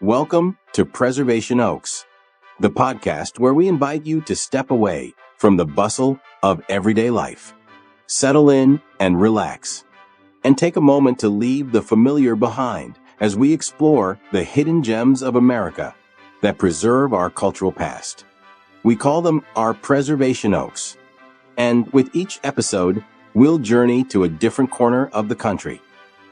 Welcome to Preservation Oaks, the podcast where we invite you to step away from the bustle of everyday life. Settle in and relax, and take a moment to leave the familiar behind as we explore the hidden gems of America that preserve our cultural past. We call them our Preservation Oaks, and with each episode, we'll journey to a different corner of the country,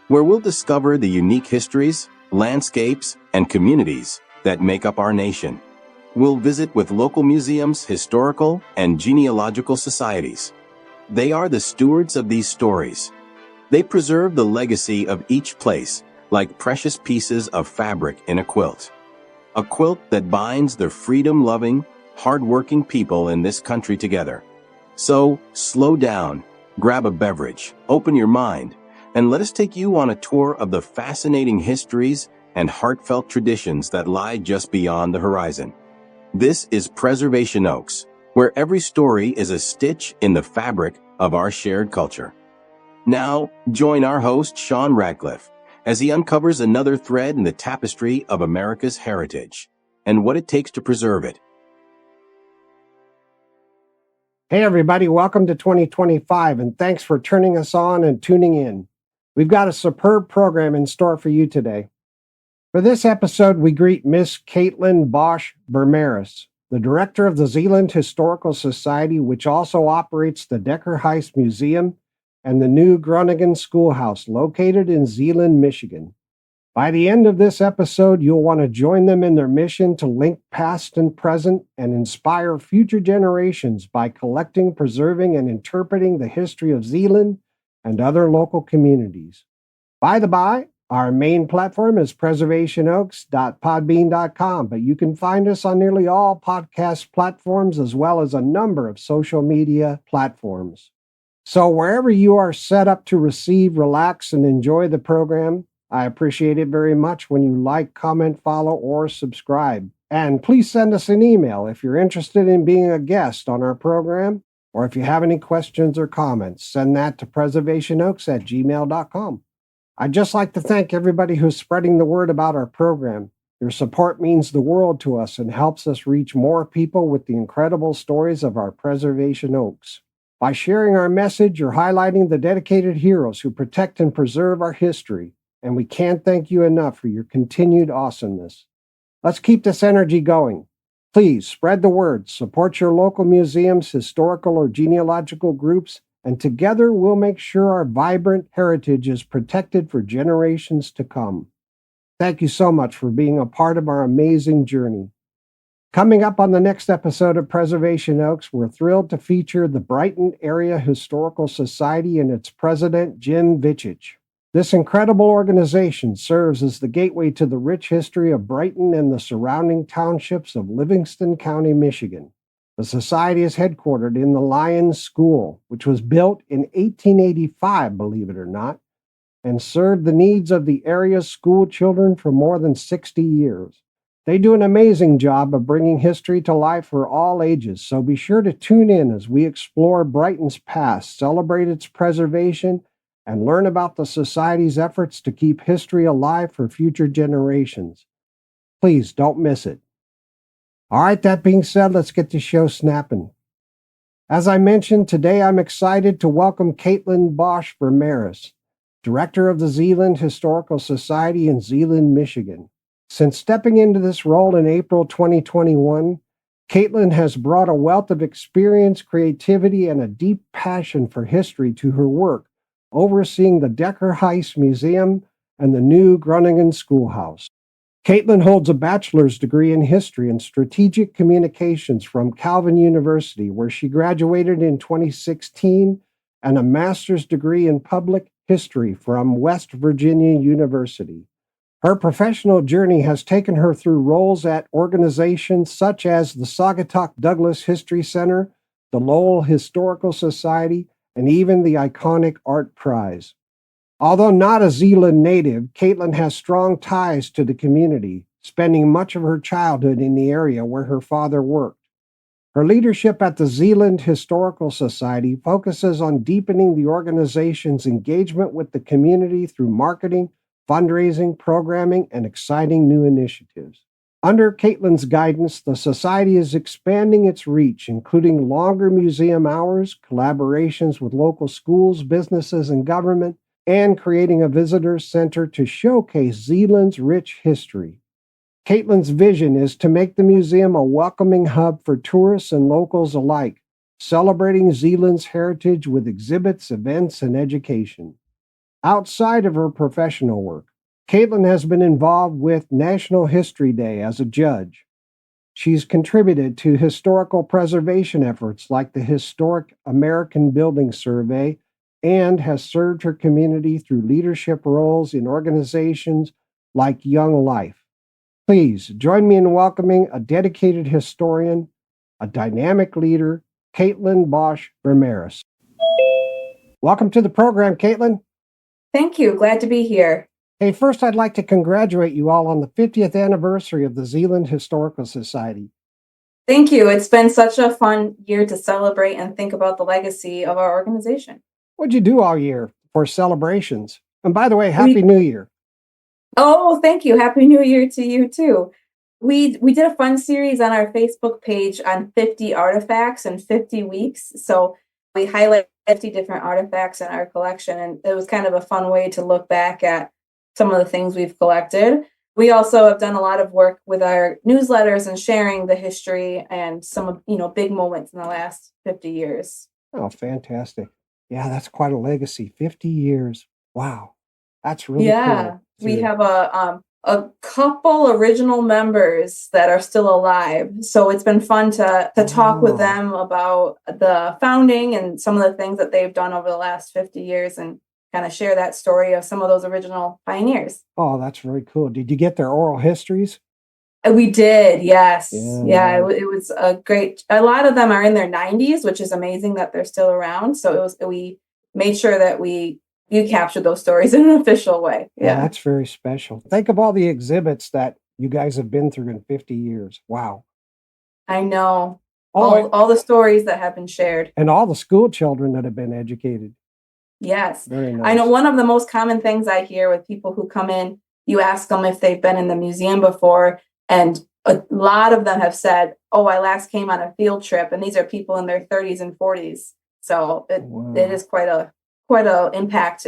where we'll discover the unique histories, landscapes, and communities that make up our nation. We'll visit with local museums, historical, and genealogical societies. They are the stewards of these stories. They preserve the legacy of each place like precious pieces of fabric in a quilt that binds the freedom-loving, hard-working people in this country together. So, slow down, grab a beverage, open your mind, and let us take you on a tour of the fascinating histories and heartfelt traditions that lie just beyond the horizon. This is Preservation Oaks, where every story is a stitch in the fabric of our shared culture. Now, join our host, Sean Radcliff, as he uncovers another thread in the tapestry of America's heritage and what it takes to preserve it. Hey everybody, welcome to 2025, and thanks for turning us on and tuning in. We've got a superb program in store for you today. For this episode, we greet Miss Katelyn Bosch VerMerris, the director of the Zeeland Historical Society, which also operates the Decker Heist Museum and the new Groningen Schoolhouse, located in Zeeland, Michigan. By the end of this episode, you'll want to join them in their mission to link past and present and inspire future generations by collecting, preserving, and interpreting the history of Zeeland and other local communities. By the by, our main platform is preservationoaks.podbean.com, but you can find us on nearly all podcast platforms as well as a number of social media platforms. So wherever you are set up to receive, relax, and enjoy the program, I appreciate it very much when you like, comment, follow, or subscribe. And please send us an email if you're interested in being a guest on our program, or if you have any questions or comments, send that to preservationoaks@gmail.com. I'd just like to thank everybody who's spreading the word about our program. Your support means the world to us and helps us reach more people with the incredible stories of our Preservation Oaks. By sharing our message, you're highlighting the dedicated heroes who protect and preserve our history, and we can't thank you enough for your continued awesomeness. Let's keep this energy going. Please spread the word, support your local museums, historical or genealogical groups, and together we'll make sure our vibrant heritage is protected for generations to come. Thank you so much for being a part of our amazing journey. Coming up on the next episode of Preservation Oaks, we're thrilled to feature the Brighton Area Historical Society and its president, Jim Vichich. This incredible organization serves as the gateway to the rich history of Brighton and the surrounding townships of Livingston County, Michigan. The society is headquartered in the Lions School, which was built in 1885, believe it or not, and served the needs of the area's school children for more than 60 years. They do an amazing job of bringing history to life for all ages, so be sure to tune in as we explore Brighton's past, celebrate its preservation, and learn about the Society's efforts to keep history alive for future generations. Please don't miss it. All right, that being said, let's get the show snapping. As I mentioned, today I'm excited to welcome Katelyn Bosch VerMerris, director of the Zeeland Historical Society in Zeeland, Michigan. Since stepping into this role in April 2021, Katelyn has brought a wealth of experience, creativity, and a deep passion for history to her work, overseeing the Decker Heist Museum and the new Groningen Schoolhouse. Katelyn holds a bachelor's degree in history and strategic communications from Calvin University, where she graduated in 2016, and a master's degree in public history from West Virginia University. Her professional journey has taken her through roles at organizations such as the Saugatuck Douglas History Center, the Lowell Historical Society, and even the iconic Art Prize. Although not a Zeeland native, Katelyn has strong ties to the community, spending much of her childhood in the area where her father worked. Her leadership at the Zeeland Historical Society focuses on deepening the organization's engagement with the community through marketing, fundraising, programming, and exciting new initiatives. Under Katelyn's guidance, the Society is expanding its reach, including longer museum hours, collaborations with local schools, businesses, and government, and creating a visitor center to showcase Zeeland's rich history. Katelyn's vision is to make the museum a welcoming hub for tourists and locals alike, celebrating Zeeland's heritage with exhibits, events, and education. Outside of her professional work, Katelyn has been involved with National History Day as a judge. She's contributed to historical preservation efforts like the Historic American Building Survey and has served her community through leadership roles in organizations like Young Life. Please join me in welcoming a dedicated historian, a dynamic leader, Katelyn Bosch VerMerris. Welcome to the program, Katelyn. Thank you. Glad to be here. Hey, first, I'd like to congratulate you all on the 50th anniversary of the Zeeland Historical Society. Thank you. It's been such a fun year to celebrate and think about the legacy of our organization. What'd you do all year for celebrations? And by the way, Happy New Year. Oh, thank you. Happy New Year to you, too. We did a fun series on our Facebook page on 50 artifacts in 50 weeks. So we highlight 50 different artifacts in our collection, and it was kind of a fun way to look back at some of the things we've collected. We also have done a lot of work with our newsletters and sharing the history and some of, big moments in the last 50 years. Oh, fantastic. Yeah, that's quite a legacy. 50 years. Wow. That's really cool. We have a couple original members that are still alive. So it's been fun to talk with them about the founding and some of the things that they've done over the last 50 years and kind of share that story of some of those original pioneers. Oh, that's very cool. Did you get their oral histories? We did, yes. It was a great, a lot of them are in their 90s, which is amazing that they're still around. So we made sure that you captured those stories in an official way. Yeah, that's very special. Think of all the exhibits that you guys have been through in 50 years. Wow. I know. All the stories that have been shared. And all the school children that have been educated. Yes. Very nice. I know one of the most common things I hear with people who come in, you ask them if they've been in the museum before, and a lot of them have said, oh, I last came on a field trip, and these are people in their 30s and 40s. So it is quite a impact.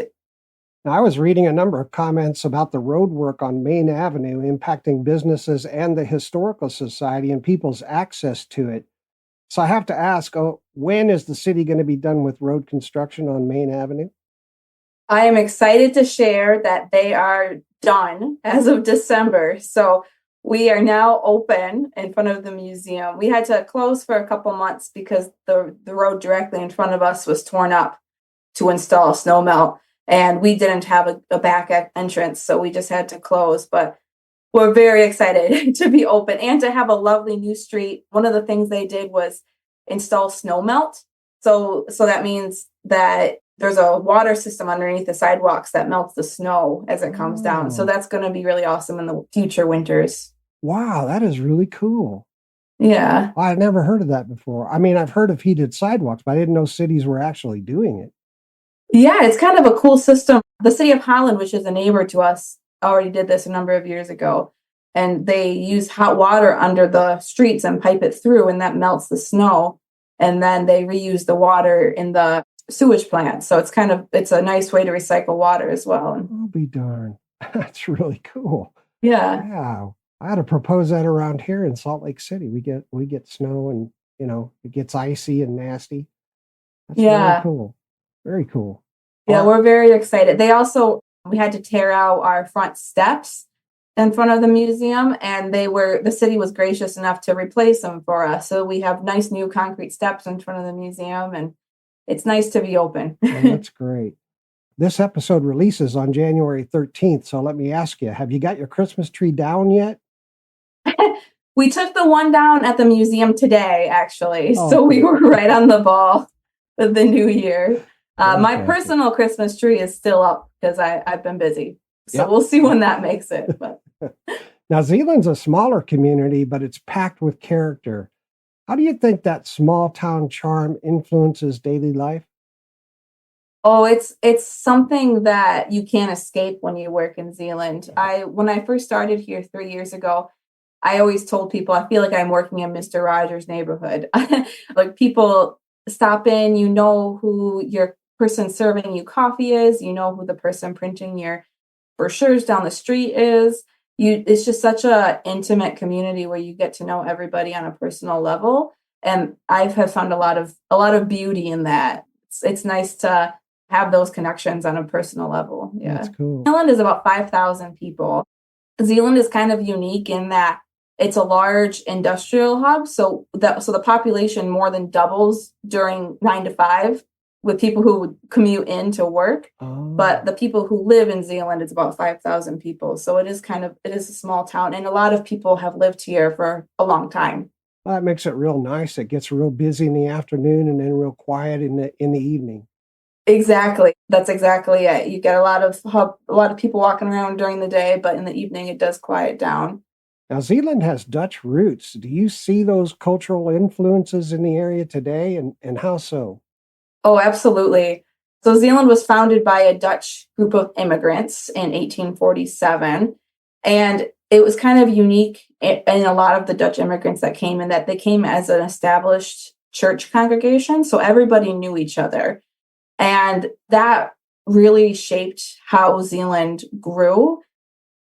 Now, I was reading a number of comments about the road work on Main Avenue impacting businesses and the Historical Society and people's access to it. So I have to ask, when is the city going to be done with road construction on Main Avenue? I am excited to share that they are done as of December. So we are now open in front of the museum. We had to close for a couple months because the road directly in front of us was torn up to install snow melt, and we didn't have a back entrance, so we just had to close. But we're very excited to be open and to have a lovely new street. One of the things they did was install snow melt. So that means that there's a water system underneath the sidewalks that melts the snow as it comes down. So that's going to be really awesome in the future winters. Wow, that is really cool. Yeah. I've never heard of that before. I mean, I've heard of heated sidewalks, but I didn't know cities were actually doing it. Yeah, it's kind of a cool system. The city of Holland, which is a neighbor to us, already did this a number of years ago. And they use hot water under the streets and pipe it through, and that melts the snow. And then they reuse the water in the sewage plant. So it's a nice way to recycle water as well. I'll be darned. That's really cool. Yeah. Wow. I ought to propose that around here in Salt Lake City. We get snow and, it gets icy and nasty. That's really cool. Very cool. Yeah, we're very excited. We had to tear out our front steps in front of the museum, and the city was gracious enough to replace them for us. So we have nice new concrete steps in front of the museum, and it's nice to be open. Well, that's great. This episode releases on January 13th. So let me ask you, have you got your Christmas tree down yet? We took the one down at the museum today, actually. So we were right on the ball with the new year. My personal Christmas tree is still up because I've been busy. So we'll see when that makes it. But Now, Zeeland's a smaller community, but it's packed with character. How do you think that small town charm influences daily life? Oh, it's something that you can't escape when you work in Zeeland. When I first started here 3 years ago, I always told people I feel like I'm working in Mr. Rogers' neighborhood. Like people stop in, you know who your person serving you coffee is, you know who the person printing your brochures down the street is. It's just such a intimate community where you get to know everybody on a personal level. And I have found a lot of beauty in that. It's nice to have those connections on a personal level. Yeah. That's cool. Zeeland is about 5,000 people. Zeeland is kind of unique in that it's a large industrial hub. So the population more than doubles during 9 to 5 with people who would commute in to work. Oh. But the people who live in Zeeland is about 5,000 people. So it is a small town. And a lot of people have lived here for a long time. Well, that makes it real nice. It gets real busy in the afternoon and then real quiet in the evening. Exactly. That's exactly it. You get a lot of people walking around during the day, but in the evening it does quiet down. Now, Zeeland has Dutch roots. Do you see those cultural influences in the area today, and how so? Oh, absolutely. So Zeeland was founded by a Dutch group of immigrants in 1847, and it was kind of unique in a lot of the Dutch immigrants that came in that they came as an established church congregation, so everybody knew each other. And that really shaped how Zeeland grew.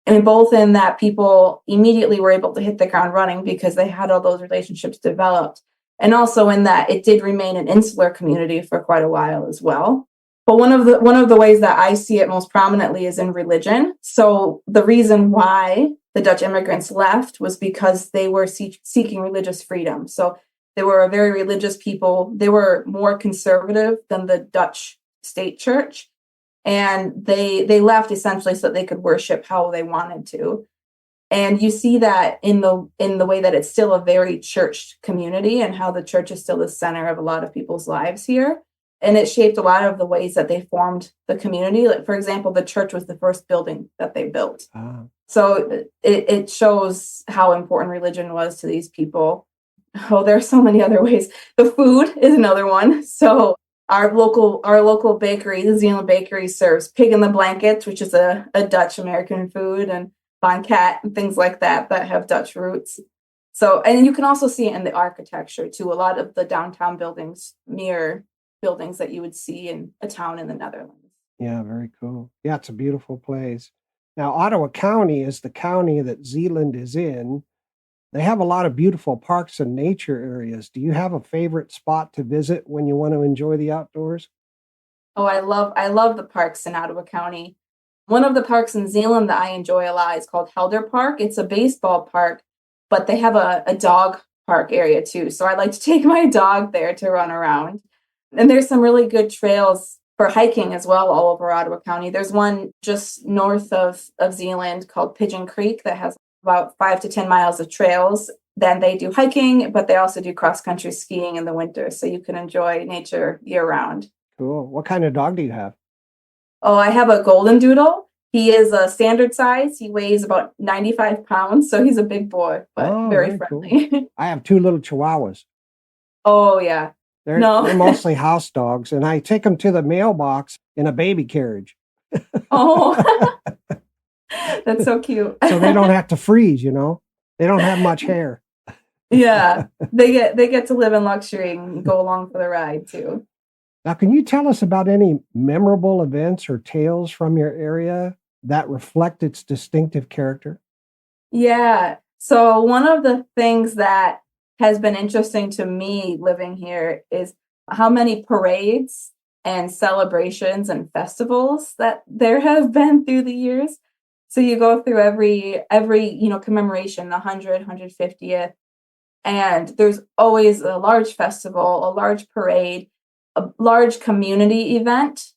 I mean, both in that people immediately were able to hit the ground running because they had all those relationships developed, and also in that it did remain an insular community for quite a while as well. But one of the ways that I see it most prominently is in religion. So the reason why the Dutch immigrants left was because they were seeking religious freedom. So they were a very religious people. They were more conservative than the Dutch state church. And they left essentially so that they could worship how they wanted to. And you see that in the way that it's still a very church community and how the church is still the center of a lot of people's lives here. And it shaped a lot of the ways that they formed the community. Like, for example, the church was the first building that they built. So it shows how important religion was to these people. Oh, there are so many other ways. The food is another one. So our local bakery, the Zeeland Bakery, serves pig in the blankets, which is a Dutch American food, and banket and things like that have Dutch roots. So, and you can also see it in the architecture too. A lot of the downtown buildings mirror buildings that you would see in a town in the Netherlands. Yeah, very cool. Yeah, it's a beautiful place. Now, Ottawa County is the county that Zeeland is in. They have a lot of beautiful parks and nature areas. Do you have a favorite spot to visit when you want to enjoy the outdoors? Oh, I love the parks in Ottawa County. One of the parks in Zeeland that I enjoy a lot is called Helder Park. It's a baseball park, but they have a dog park area too. So I like to take my dog there to run around. And there's some really good trails for hiking as well all over Ottawa County. There's one just north of Zeeland called Pigeon Creek that has about 5 to 10 miles of trails. Then they do hiking, but they also do cross-country skiing in the winter. So you can enjoy nature year-round. Cool. What kind of dog do you have? Oh, I have a golden doodle. He is a standard size. He weighs about 95 pounds. So he's a big boy, but very friendly. Cool. I have 2 little chihuahuas. Oh, yeah. They're mostly house dogs, and I take them to the mailbox in a baby carriage. Oh, that's so cute. So they don't have to freeze, They don't have much hair. Yeah, they get to live in luxury and go along for the ride too. Now, can you tell us about any memorable events or tales from your area that reflect its distinctive character? Yeah. So one of the things that has been interesting to me living here is how many parades and celebrations and festivals that there have been through the years. So you go through every commemoration, the 100th, 150th, and there's always a large festival, a large parade, a large community event.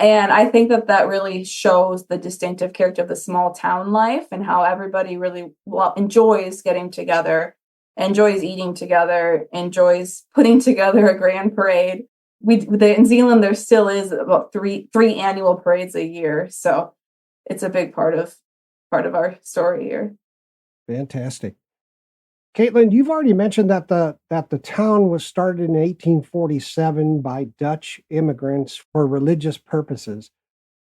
And I think that really shows the distinctive character of the small town life and how everybody really enjoys getting together, enjoys eating together, enjoys putting together a grand parade. In Zeeland, there still is about three annual parades a year. So it's a big part of our story here. Fantastic. Katelyn, you've already mentioned that the town was started in 1847 by Dutch immigrants for religious purposes.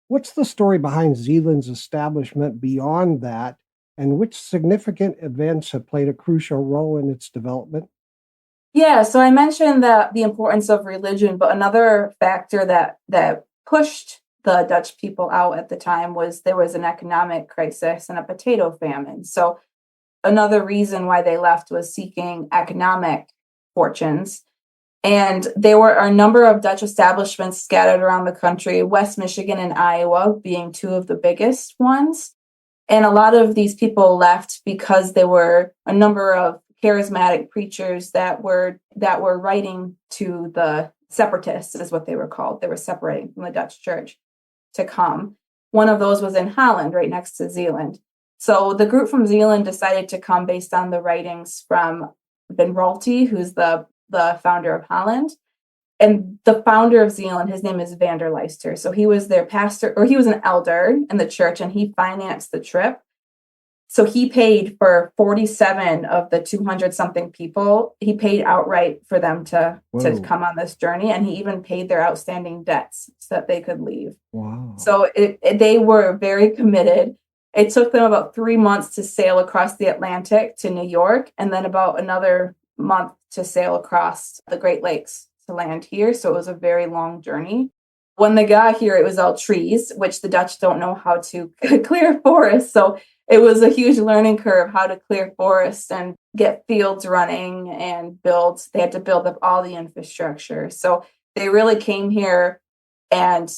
What's the story behind Zeeland's establishment beyond that, and which significant events have played a crucial role in its development? Yeah, so I mentioned that the importance of religion, but another factor that pushed the Dutch people out at the time was there was an economic crisis and a potato famine. So another reason why they left was seeking economic fortunes. And there were a number of Dutch establishments scattered around the country, West Michigan and Iowa being two of the biggest ones. And a lot of these people left because there were a number of charismatic preachers that were writing to the separatists, is what they were called. They were separating from the Dutch church to come. One of those was in Holland, right next to Zeeland. So the group from Zeeland decided to come based on the writings from Ben Ralty, who's the founder of Holland. And the founder of Zeeland, his name is Van der Leister. So he was their pastor, or he was an elder in the church, and he financed the trip. So he paid for 47 of the 200 something people. He paid outright for them to come on this journey. And he even paid their outstanding debts so that they could leave. Wow. So they were very committed. It took them about 3 months to sail across the Atlantic to New York, and then about another month to sail across the Great Lakes to land here. So it was a very long journey. When they got here, it was all trees, which the Dutch don't know how to clear forests. So it was a huge learning curve how to clear forests and get fields running and build. They had to build up all the infrastructure. So they really came here and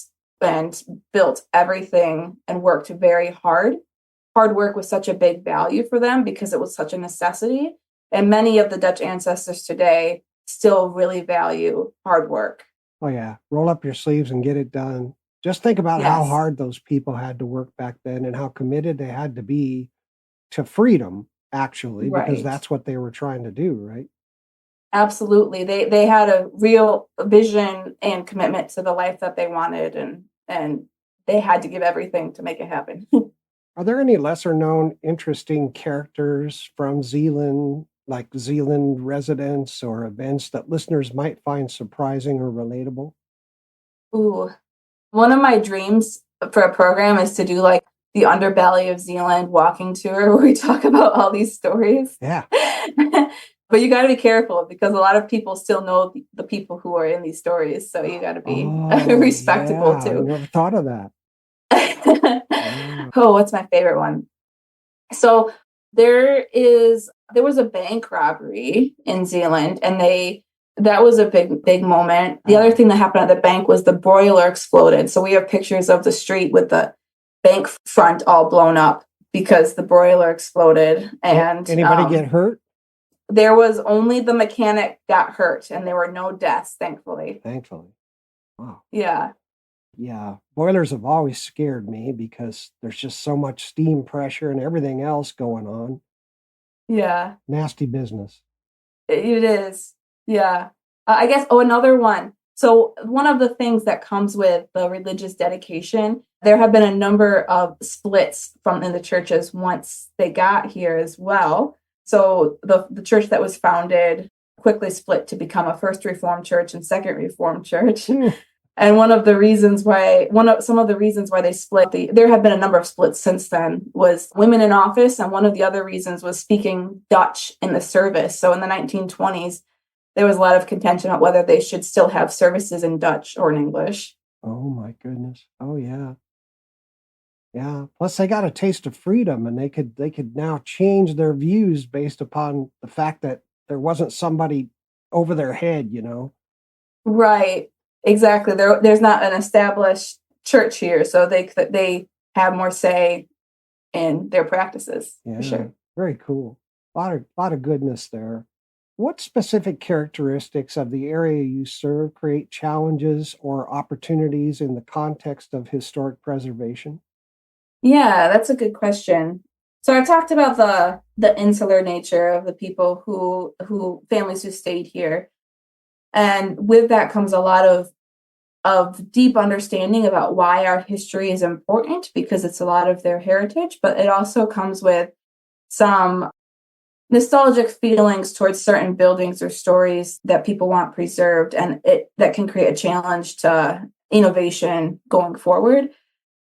built everything and worked very hard. Hard work was such a big value for them because it was such a necessity. And many of the Dutch ancestors today still really value hard work. Oh, yeah. Roll up your sleeves and get it done. Just think about how hard those people had to work back then and how committed they had to be to freedom, actually, because that's what they were trying to do, right? Absolutely. They had a real vision and commitment to the life that they wanted, and they had to give everything to make it happen. Are there any lesser known interesting characters from Zeeland, like Zeeland residents or events that listeners might find surprising or relatable? Ooh. One of my dreams for a program is to do like the underbelly of Zeeland walking tour where we talk about all these stories. Yeah. But you got to be careful because a lot of people still know the people who are in these stories. So you got to be respectable too. I never thought of that. Oh, what's my favorite one? So there was a bank robbery in Zeeland, and that was a big moment. The other thing that happened at the bank was the boiler exploded. So we have pictures of the street with the bank front all blown up because the boiler exploded. And anybody get hurt? There was only the mechanic got hurt, and there were no deaths, thankfully. Wow. Yeah. Yeah. Boilers have always scared me because there's just so much steam pressure and everything else going on. Yeah. Nasty business. It is. Yeah. I guess, another one. So one of the things that comes with the religious dedication, there have been a number of splits in the churches once they got here as well. So the church that was founded quickly split to become a First Reformed Church and Second Reformed Church. And some of the reasons why they split, there have been a number of splits since then, was women in office. And one of the other reasons was speaking Dutch in the service. So in the 1920s, there was a lot of contention about whether they should still have services in Dutch or in English. Oh, my goodness. Oh, yeah. Yeah. Plus, they got a taste of freedom, and they could now change their views based upon the fact that there wasn't somebody over their head, Right. Exactly. There's not an established church here, so they have more say in their practices. Yeah. For sure. Very cool. A lot of goodness there. What specific characteristics of the area you serve create challenges or opportunities in the context of historic preservation? Yeah, that's a good question. So I talked about the insular nature of the people who families who stayed here. And with that comes a lot of deep understanding about why our history is important, because it's a lot of their heritage, but it also comes with some nostalgic feelings towards certain buildings or stories that people want preserved, and that can create a challenge to innovation going forward.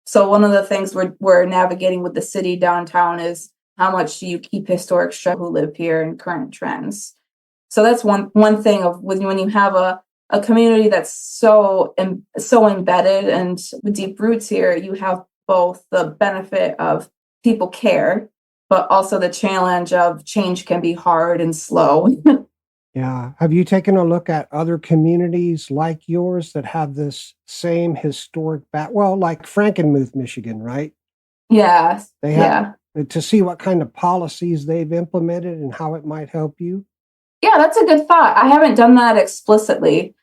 So one of the things we're navigating with the city downtown is how much do you keep historic structures who live here and current trends. So that's one thing of when you have a community that's so embedded and with deep roots here, you have both the benefit of people care, but also the challenge of change can be hard and slow. Yeah. Have you taken a look at other communities like yours that have this same historic like Frankenmuth, Michigan, right? Yeah. They have to see what kind of policies they've implemented and how it might help you? Yeah, that's a good thought. I haven't done that explicitly.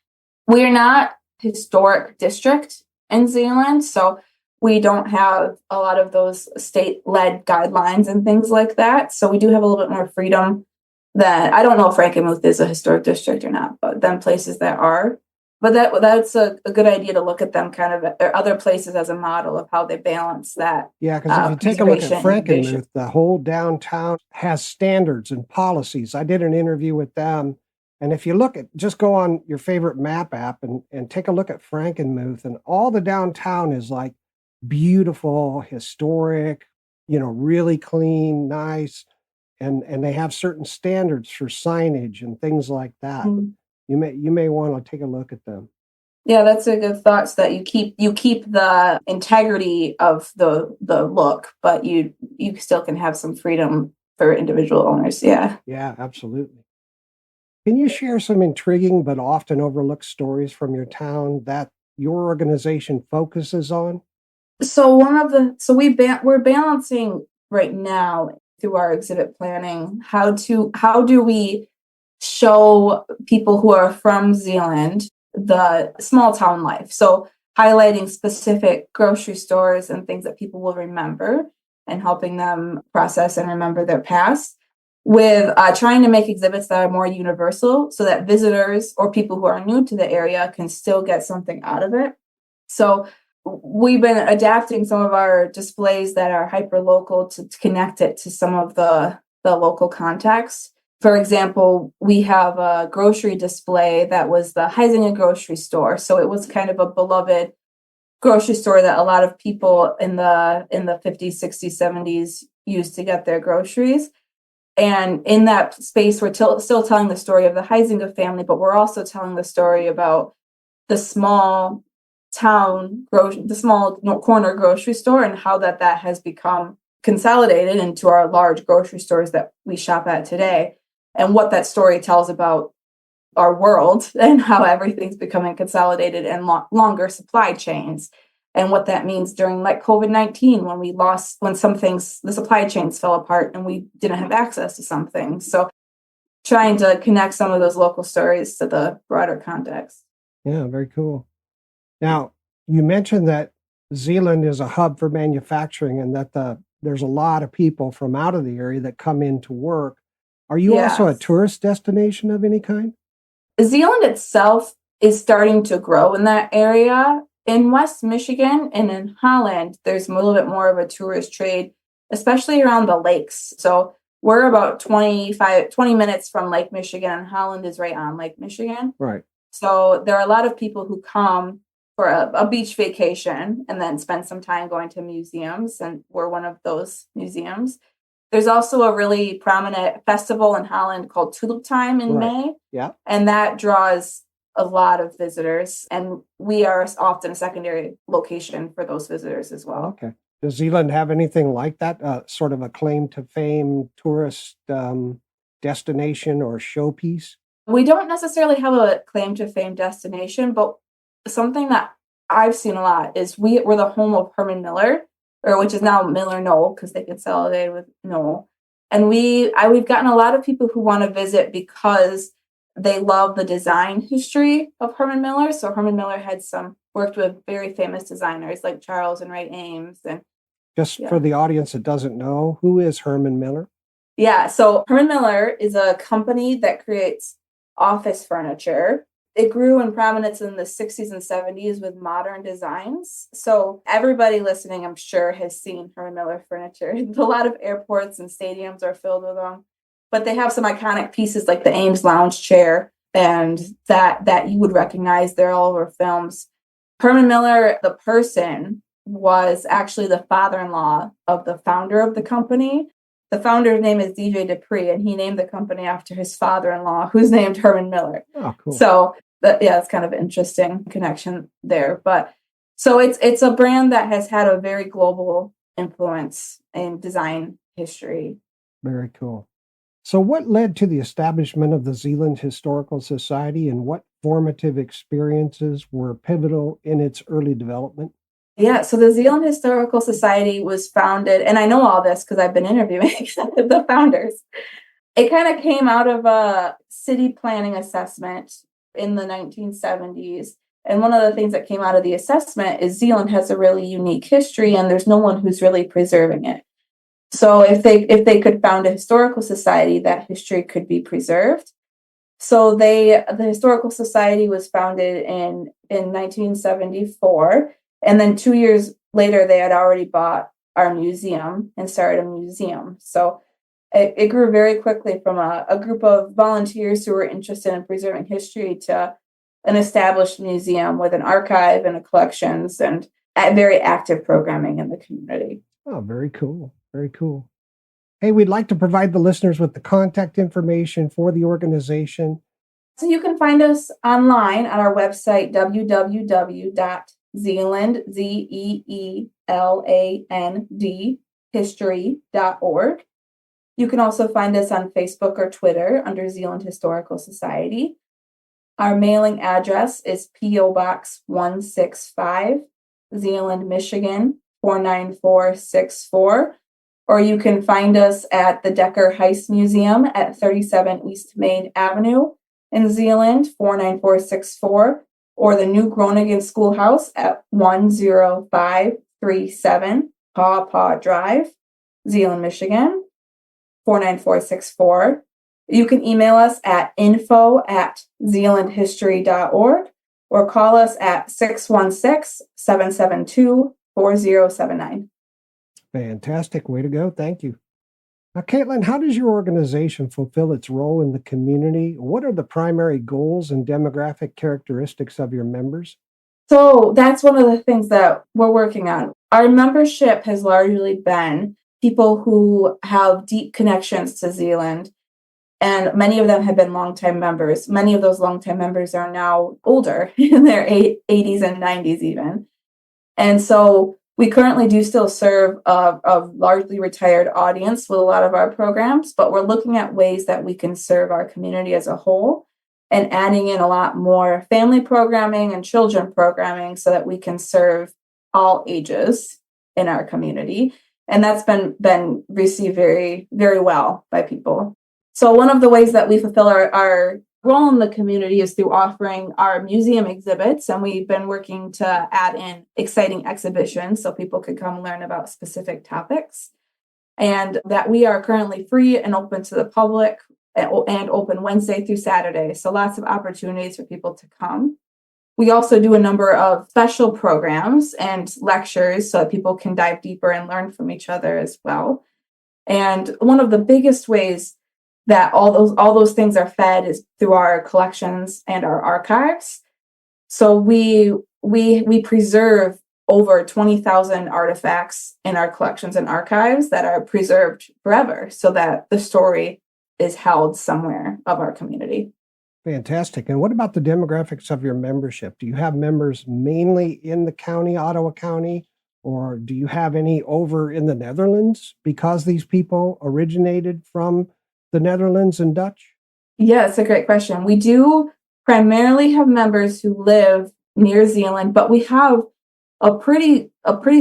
We're not historic district in Zeeland, so we don't have a lot of those state-led guidelines and things like that. So we do have a little bit more freedom I don't know if Frankenmuth is a historic district or not, but then places that are. But that's a good idea to look at them kind of or other places as a model of how they balance that. Yeah, because if you take a look at Frankenmuth, the whole downtown has standards and policies. I did an interview with them. And if you just go on your favorite map app and take a look at Frankenmuth, and all the downtown is like beautiful, historic, really clean, nice. And they have certain standards for signage and things like that. Mm. You may want to take a look at them. Yeah, that's a good thought. So that you keep the integrity of the look, but you still can have some freedom for individual owners. Yeah. Yeah, absolutely. Can you share some intriguing but often overlooked stories from your town that your organization focuses on? So we're balancing right now through our exhibit planning how do we show people who are from Zeeland the small town life. So highlighting specific grocery stores and things that people will remember and helping them process and remember their past, with trying to make exhibits that are more universal so that visitors or people who are new to the area can still get something out of it. So we've been adapting some of our displays that are hyper local to connect it to some of the local context. For example, we have a grocery display that was the Huizinga grocery store. So it was kind of a beloved grocery store that a lot of people in the 50s, 60s, 70s used to get their groceries. And in that space, we're still telling the story of the Huizinga family, but we're also telling the story about the small corner grocery store and how that has become consolidated into our large grocery stores that we shop at today, and what that story tells about our world and how everything's becoming consolidated and longer supply chains, and what that means during like COVID-19 when some things, the supply chains fell apart and we didn't have access to some things. So trying to connect some of those local stories to the broader context. Yeah, very cool. Now, you mentioned that Zeeland is a hub for manufacturing and that there's a lot of people from out of the area that come in to work. Are you also a tourist destination of any kind? Zeeland itself is starting to grow in that area. In West Michigan and in Holland, there's a little bit more of a tourist trade, especially around the lakes. So we're about 20 minutes from Lake Michigan, and Holland is right on Lake Michigan. Right. So there are a lot of people who come for a beach vacation and then spend some time going to museums, and we're one of those museums. There's also a really prominent festival in Holland called Tulip Time in May. Yeah. And that draws a lot of visitors, and we are often a secondary location for those visitors as well. Okay. Does Zeeland have anything like that, sort of a claim to fame tourist destination or showpiece? We don't necessarily have a claim to fame destination, but something that I've seen a lot is we're the home of Herman Miller, which is now Miller Knoll because they consolidated with Knoll. And we've gotten a lot of people who want to visit because they love the design history of Herman Miller. So Herman Miller had worked with very famous designers like Charles and Ray Ames. And for the audience that doesn't know, who is Herman Miller? Yeah, so Herman Miller is a company that creates office furniture. It grew in prominence in the 60s and 70s with modern designs. So everybody listening, I'm sure, has seen Herman Miller furniture. A lot of airports and stadiums are filled with them. but they have some iconic pieces like the Ames lounge chair, and that you would recognize. They're all over films. Herman Miller, the person, was actually the father-in-law of the founder of the company. The founder's name is DJ Dupree, and he named the company after his father-in-law, who's named Herman Miller. Oh, cool. So it's kind of an interesting connection there. But so it's a brand that has had a very global influence in design history. Very cool. So what led to the establishment of the Zeeland Historical Society, and what formative experiences were pivotal in its early development? Yeah, so the Zeeland Historical Society was founded, and I know all this because I've been interviewing the founders. It kind of came out of a city planning assessment in the 1970s. And one of the things that came out of the assessment is Zeeland has a really unique history, and there's no one who's really preserving it. So if they could found a historical society, that history could be preserved. So the Historical Society was founded in 1974. And then 2 years later, they had already bought our museum and started a museum. So it grew very quickly from a group of volunteers who were interested in preserving history to an established museum with an archive and a collections and very active programming in the community. Oh, very cool. Very cool. Hey, we'd like to provide the listeners with the contact information for the organization. So you can find us online at our website, www.zeeland, ZEELAND, history.org. You can also find us on Facebook or Twitter under Zeeland Historical Society. Our mailing address is P.O. Box 165, Zeeland, Michigan, 49464. Or you can find us at the Decker Heist Museum at 37 East Main Avenue in Zeeland, 49464, or the new Groningen Schoolhouse at 10537 Paw Paw Drive, Zeeland, Michigan, 49464. You can email us at info@zeelandhistory.org or call us at 616-772-4079. Fantastic. Way to go. Thank you. Now, Katelyn, how does your organization fulfill its role in the community? What are the primary goals and demographic characteristics of your members? So that's one of the things that we're working on. Our membership has largely been people who have deep connections to Zeeland, and many of them have been longtime members. Many of those longtime members are now older, in their 80s and 90s even. And so we currently do still serve a largely retired audience with a lot of our programs, but we're looking at ways that we can serve our community as a whole and adding in a lot more family programming and children programming so that we can serve all ages in our community. And that's been received very, very well by people. So one of the ways that we fulfill our role in the community is through offering our museum exhibits, and we've been working to add in exciting exhibitions so people could come learn about specific topics, and that we are currently free and open to the public and open Wednesday through Saturday. So lots of opportunities for people to come. We also do a number of special programs and lectures so that people can dive deeper and learn from each other as well. And one of the biggest ways that all those things are fed is through our collections and our archives. So we preserve over 20,000 artifacts in our collections and archives that are preserved forever so that the story is held somewhere of our community. Fantastic. And what about the demographics of your membership? Do you have members mainly in the county, Ottawa County, or do you have any over in the Netherlands because these people originated from the Netherlands and Dutch? Yeah, it's a great question. We do primarily have members who live near Zeeland, but we have a pretty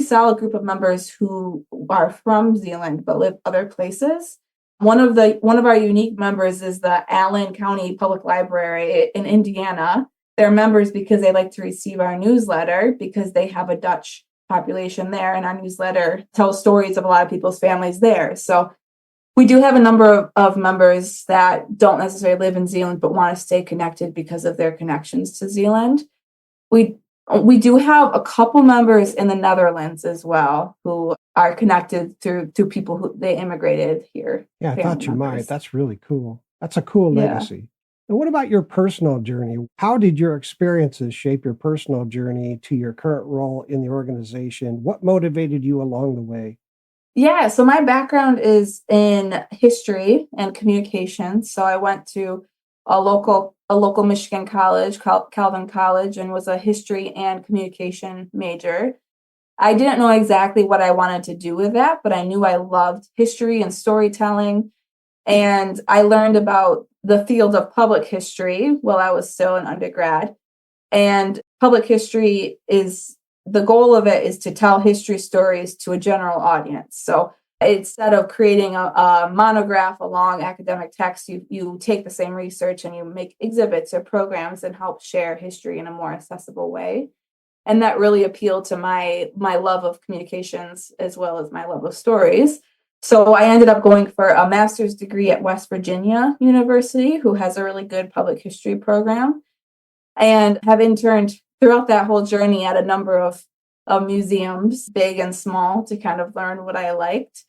solid group of members who are from Zeeland but live other places. One of our unique members is the Allen County Public Library in Indiana. They're members because they like to receive our newsletter because they have a Dutch population there, and our newsletter tells stories of a lot of people's families there. So we do have a number of members that don't necessarily live in Zeeland but want to stay connected because of their connections to Zeeland. We do have a couple members in the Netherlands as well who are connected to people who they immigrated here. Yeah, I thought you might. members. That's really cool. That's a cool Yeah. legacy. And what about your personal journey? How did your experiences shape your personal journey to your current role in the organization? What motivated you along the way? Yeah, so my background is in history and communications. So I went to a local Michigan college, Calvin College, and was a history and communication major. I didn't know exactly what I wanted to do with that, but I knew I loved history and storytelling. And I learned about the field of public history while I was still an undergrad. And public history is the goal of it is to tell history stories to a general audience. So instead of creating a monograph, a long academic text, you take the same research and you make exhibits or programs and help share history in a more accessible way. And that really appealed to my love of communications as well as my love of stories. So I ended up going for a master's degree at West Virginia University, who has a really good public history program, and have interned throughout that whole journey at a number of museums, big and small, to kind of learn what I liked.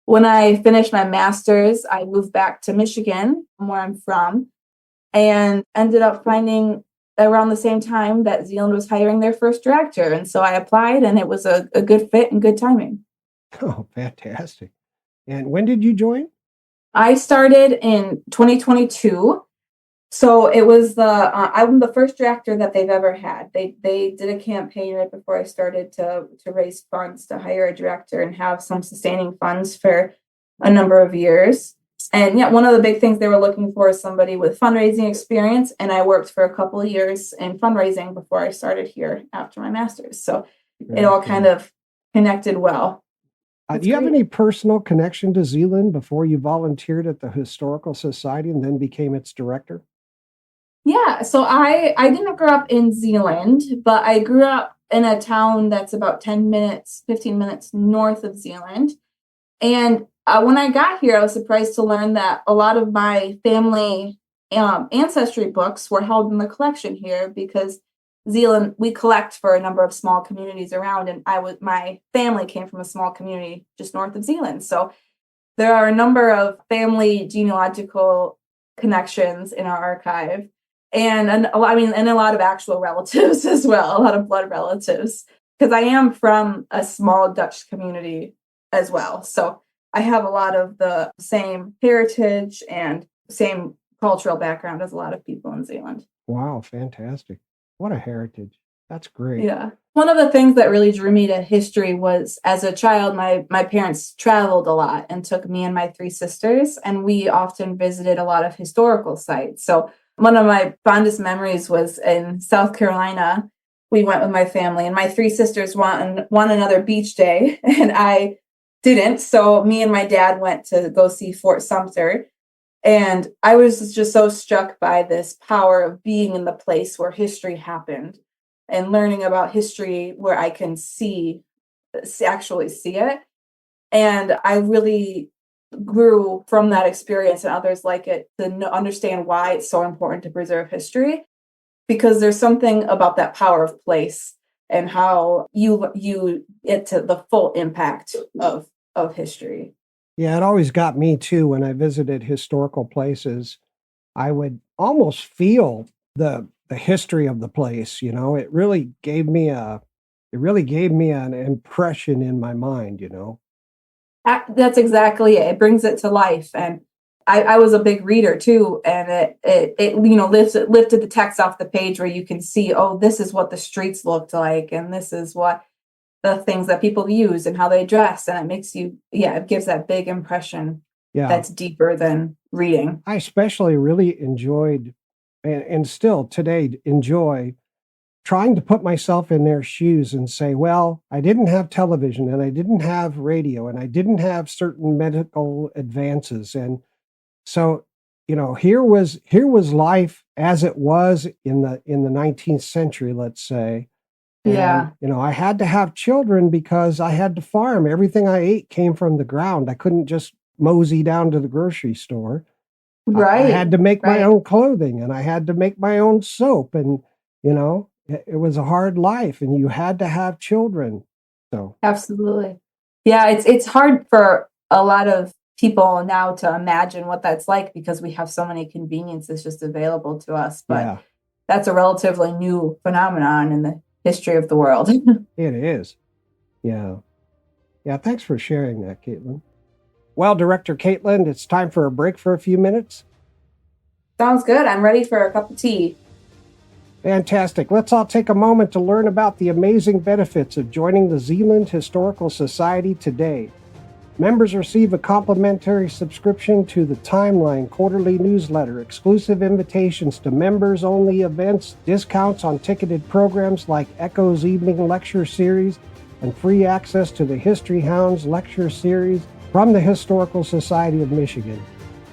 When I finished my master's, I moved back to Michigan, where I'm from, and ended up finding around the same time that Zeeland was hiring their first director. And so I applied, and it was a good fit and good timing. Oh, fantastic. And when did you join? I started in 2022. So it was I'm the first director that they've ever had. They did a campaign right before I started to raise funds to hire a director and have some sustaining funds for a number of years. And yeah, one of the big things they were looking for is somebody with fundraising experience. And I worked for a couple of years in fundraising before I started here after my master's. So it all kind of connected well. Do you have any personal connection to Zeeland before you volunteered at the Historical Society and then became its director? Yeah, so I didn't grow up in Zeeland, but I grew up in a town that's about 10 minutes, 15 minutes north of Zeeland. And when I got here, I was surprised to learn that a lot of my family ancestry books were held in the collection here because Zeeland, we collect for a number of small communities around, and my family came from a small community just north of Zeeland. So there are a number of family genealogical connections in our archive. And a lot of actual relatives as well, a lot of blood relatives, because I am from a small Dutch community as well. So I have a lot of the same heritage and same cultural background as a lot of people in Zeeland. Wow, fantastic. What a heritage. That's great. Yeah. One of the things that really drew me to history was, as a child, my parents traveled a lot and took me and my three sisters, and we often visited a lot of historical sites. So one of my fondest memories was in South Carolina. We went with my family, and my three sisters won another beach day, and I didn't. So me and my dad went to go see Fort Sumter. And I was just so struck by this power of being in the place where history happened and learning about history where I can actually see it. And I really grew from that experience and others like it to understand why it's so important to preserve history, because there's something about that power of place and how you get to the full impact of history. Yeah, it always got me too when I visited historical places. I would almost feel the history of the place, you know. It really gave me an impression in my mind, you know. That's exactly it. It brings it to life. And I was a big reader too, and it lifted the text off the page where you can see, oh, this is what the streets looked like, and this is what the things that people use and how they dress, and it gives that big impression. Yeah, that's deeper than reading. I especially really enjoyed, and still today enjoy, trying to put myself in their shoes and say, well, I didn't have television and I didn't have radio and I didn't have certain medical advances. And so, you know, here was life as it was in the 19th century, let's say. And, Yeah. you know, I had to have children because I had to farm. Everything I ate came from the ground. I couldn't just mosey down to the grocery store. Right. I had to make my own clothing and I had to make my own soap. And, you know, it was a hard life and you had to have children. So Absolutely. Yeah, it's hard for a lot of people now to imagine what that's like because we have so many conveniences just available to us. But Yeah, that's a relatively new phenomenon in the history of the world. it is. Yeah. Yeah, thanks for sharing that, Katelyn. Well, Director Katelyn, it's time for a break for a few minutes. Sounds good. I'm ready for a cup of tea. Fantastic. Let's all take a moment to learn about the amazing benefits of joining the Zeeland Historical Society today. Members receive a complimentary subscription to the Timeline quarterly newsletter, exclusive invitations to members-only events, discounts on ticketed programs like Echo's Evening Lecture Series, and free access to the History Hounds Lecture Series from the Historical Society of Michigan.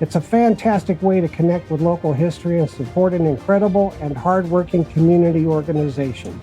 It's a fantastic way to connect with local history and support an incredible and hardworking community organization.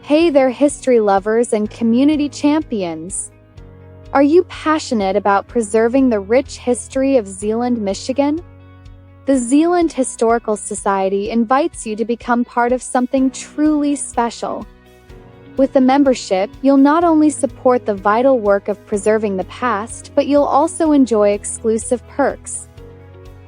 Hey there, history lovers and community champions! Are you passionate about preserving the rich history of Zeeland, Michigan? The Zeeland Historical Society invites you to become part of something truly special. With the membership, you'll not only support the vital work of preserving the past, but you'll also enjoy exclusive perks.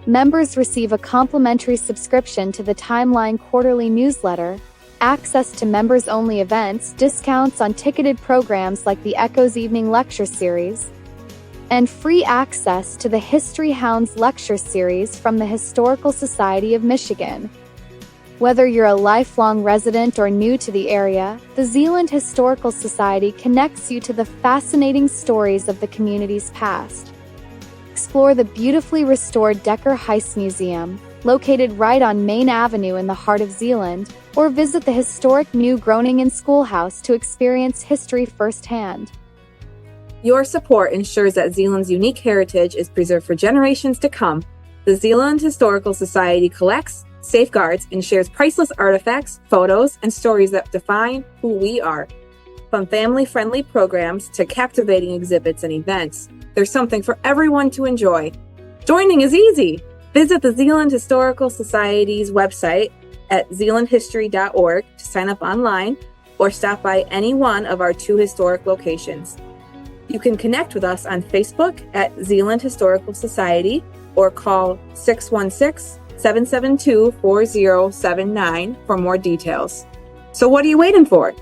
Members receive a complimentary subscription to the Timeline quarterly newsletter, access to members-only events, discounts on ticketed programs like the Echo's Evening Lecture Series, and free access to the History Hounds Lecture Series from the Historical Society of Michigan. Whether you're a lifelong resident or new to the area, the Zeeland Historical Society connects you to the fascinating stories of the community's past. Explore the beautifully restored Decker Heist Museum, located right on Main Avenue in the heart of Zeeland, or visit the historic new Groningen Schoolhouse to experience history firsthand. Your support ensures that Zeeland's unique heritage is preserved for generations to come. The Zeeland Historical Society collects, safeguards, and shares priceless artifacts, photos, and stories that define who we are. From family-friendly programs to captivating exhibits and events, there's something for everyone to enjoy. Joining is easy. Visit the Zeeland Historical Society's website at zeelandhistory.org to sign up online or stop by any one of our 2 historic locations. You can connect with us on Facebook at Zeeland Historical Society or call 616-772-4079 for more details. So what are you waiting for?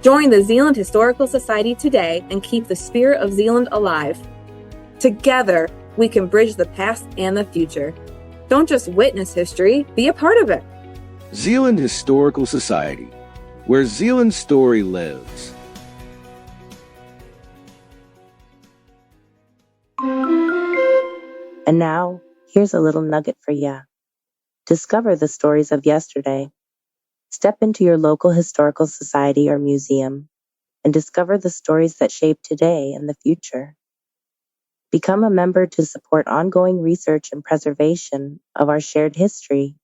Join the Zeeland Historical Society today and keep the spirit of Zeeland alive. Together, we can bridge the past and the future. Don't just witness history, be a part of it. Zeeland Historical Society, where Zeeland's story lives. And now, here's a little nugget for ya. Discover the stories of yesterday. Step into your local historical society or museum and discover the stories that shape today and the future. Become a member to support ongoing research and preservation of our shared history.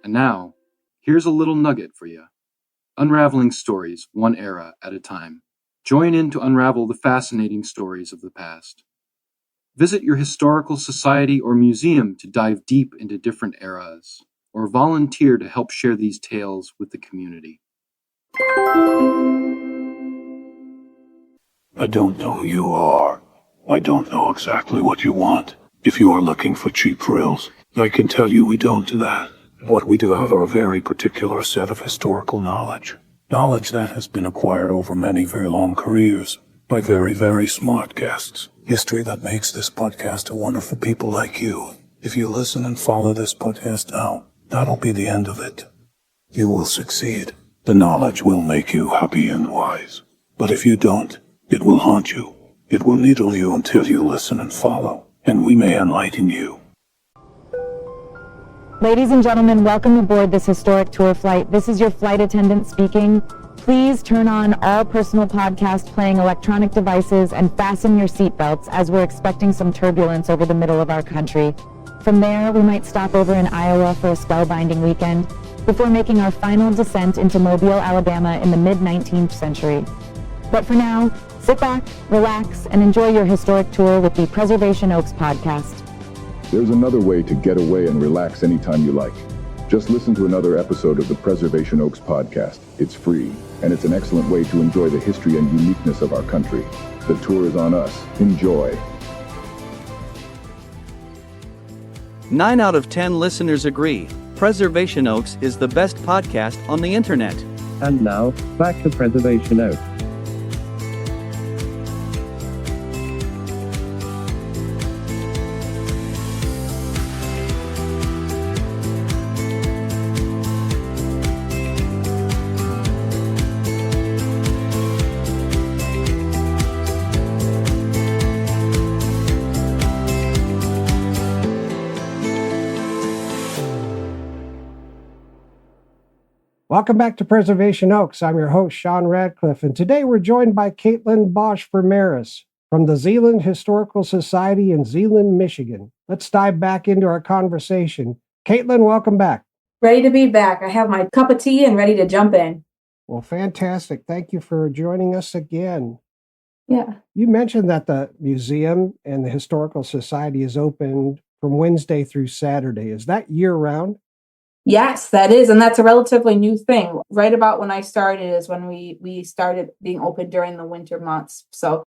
And now, here's a little nugget for you. Unraveling stories, one era at a time. Join in to unravel the fascinating stories of the past. Visit your historical society or museum to dive deep into different eras, or volunteer to help share these tales with the community. I don't know who you are. I don't know exactly what you want. If you are looking for cheap thrills, I can tell you we don't do that. What we do have are a very particular set of historical knowledge. Knowledge that has been acquired over many very long careers by very, very smart guests. History that makes this podcast a wonderful people like you. If you listen and follow this podcast now, that'll be the end of it. You will succeed. The knowledge will make you happy and wise. But if you don't, it will haunt you. It will needle you until you listen and follow, and we may enlighten you. Ladies and gentlemen, welcome aboard this historic tour flight. This is your flight attendant speaking. Please turn on all personal podcast playing electronic devices and fasten your seatbelts as we're expecting some turbulence over the middle of our country. From there, we might stop over in Iowa for a spellbinding weekend before making our final descent into Mobile, Alabama in the mid-19th century. But for now, sit back, relax, and enjoy your historic tour with the Preservation Oaks podcast. There's another way to get away and relax anytime you like. Just listen to another episode of the Preservation Oaks podcast. It's free, and it's an excellent way to enjoy the history and uniqueness of our country. The tour is on us. Enjoy. 9 out of 10 listeners agree. Preservation Oaks is the best podcast on the internet. And now, back to Preservation Oaks. Welcome back to Preservation Oaks. I'm your host, Sean Radcliff, and today we're joined by Katelyn Bosch VerMerris from the Zeeland Historical Society in Zeeland, Michigan. Let's dive back into our conversation. Katelyn, welcome back. Ready to be back. I have my cup of tea and ready to jump in. Well, fantastic. Thank you for joining us again. Yeah. You mentioned that the museum and the Historical Society is open from Wednesday through Saturday. Is that year-round? Yes, that is. And that's a relatively new thing. Right about when I started is when we started being open during the winter months. So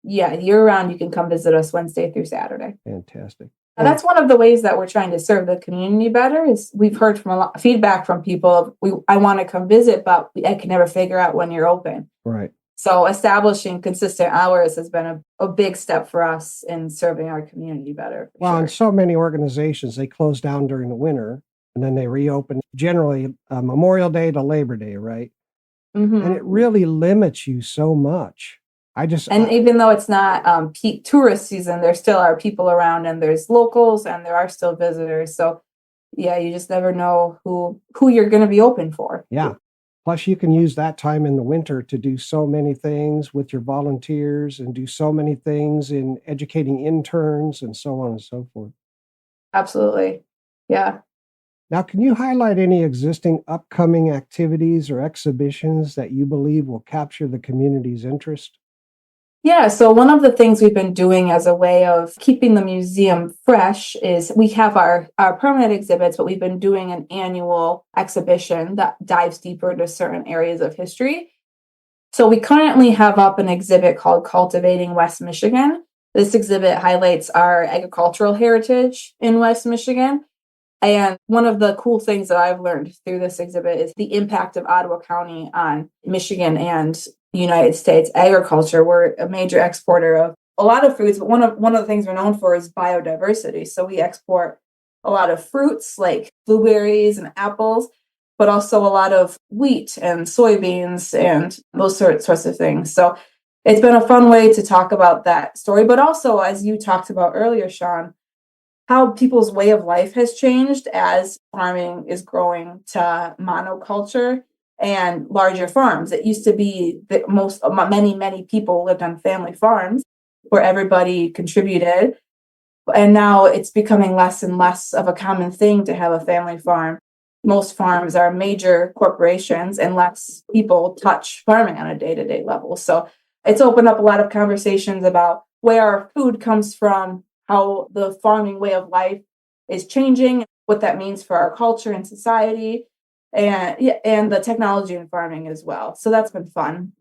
yeah, year round, you can come visit us Wednesday through Saturday. Fantastic. And that's one of the ways that we're trying to serve the community better is we've heard from a lot feedback from people. I want to come visit, but I can never figure out when you're open. Right. So establishing consistent hours has been a big step for us in serving our community better. Well, and so many organizations, they close down during the winter. And then they reopen generally Memorial Day to Labor Day, right? Mm-hmm. And it really limits you so much. Even though it's not peak tourist season, there still are people around, and there's locals, and there are still visitors. So, yeah, you just never know who you're going to be open for. Yeah. Plus, you can use that time in the winter to do so many things with your volunteers and do so many things in educating interns and so on and so forth. Absolutely. Yeah. Now, can you highlight any existing upcoming activities or exhibitions that you believe will capture the community's interest? Yeah, so one of the things we've been doing as a way of keeping the museum fresh is we have our permanent exhibits, but we've been doing an annual exhibition that dives deeper into certain areas of history. So we currently have up an exhibit called Cultivating West Michigan. This exhibit highlights our agricultural heritage in West Michigan. And one of the cool things that I've learned through this exhibit is the impact of Ottawa County on Michigan and the United States agriculture. We're a major exporter of a lot of foods, but one of the things we're known for is biodiversity. So we export a lot of fruits like blueberries and apples, but also a lot of wheat and soybeans and those sorts of things. So it's been a fun way to talk about that story, but also, as you talked about earlier, Sean, how people's way of life has changed as farming is growing to monoculture and larger farms. It used to be that many people lived on family farms where everybody contributed. And now it's becoming less and less of a common thing to have a family farm. Most farms are major corporations and less people touch farming on a day-to-day level. So it's opened up a lot of conversations about where our food comes from, how the farming way of life is changing. what that means for our culture and society, and the technology in farming as well. So that's been fun.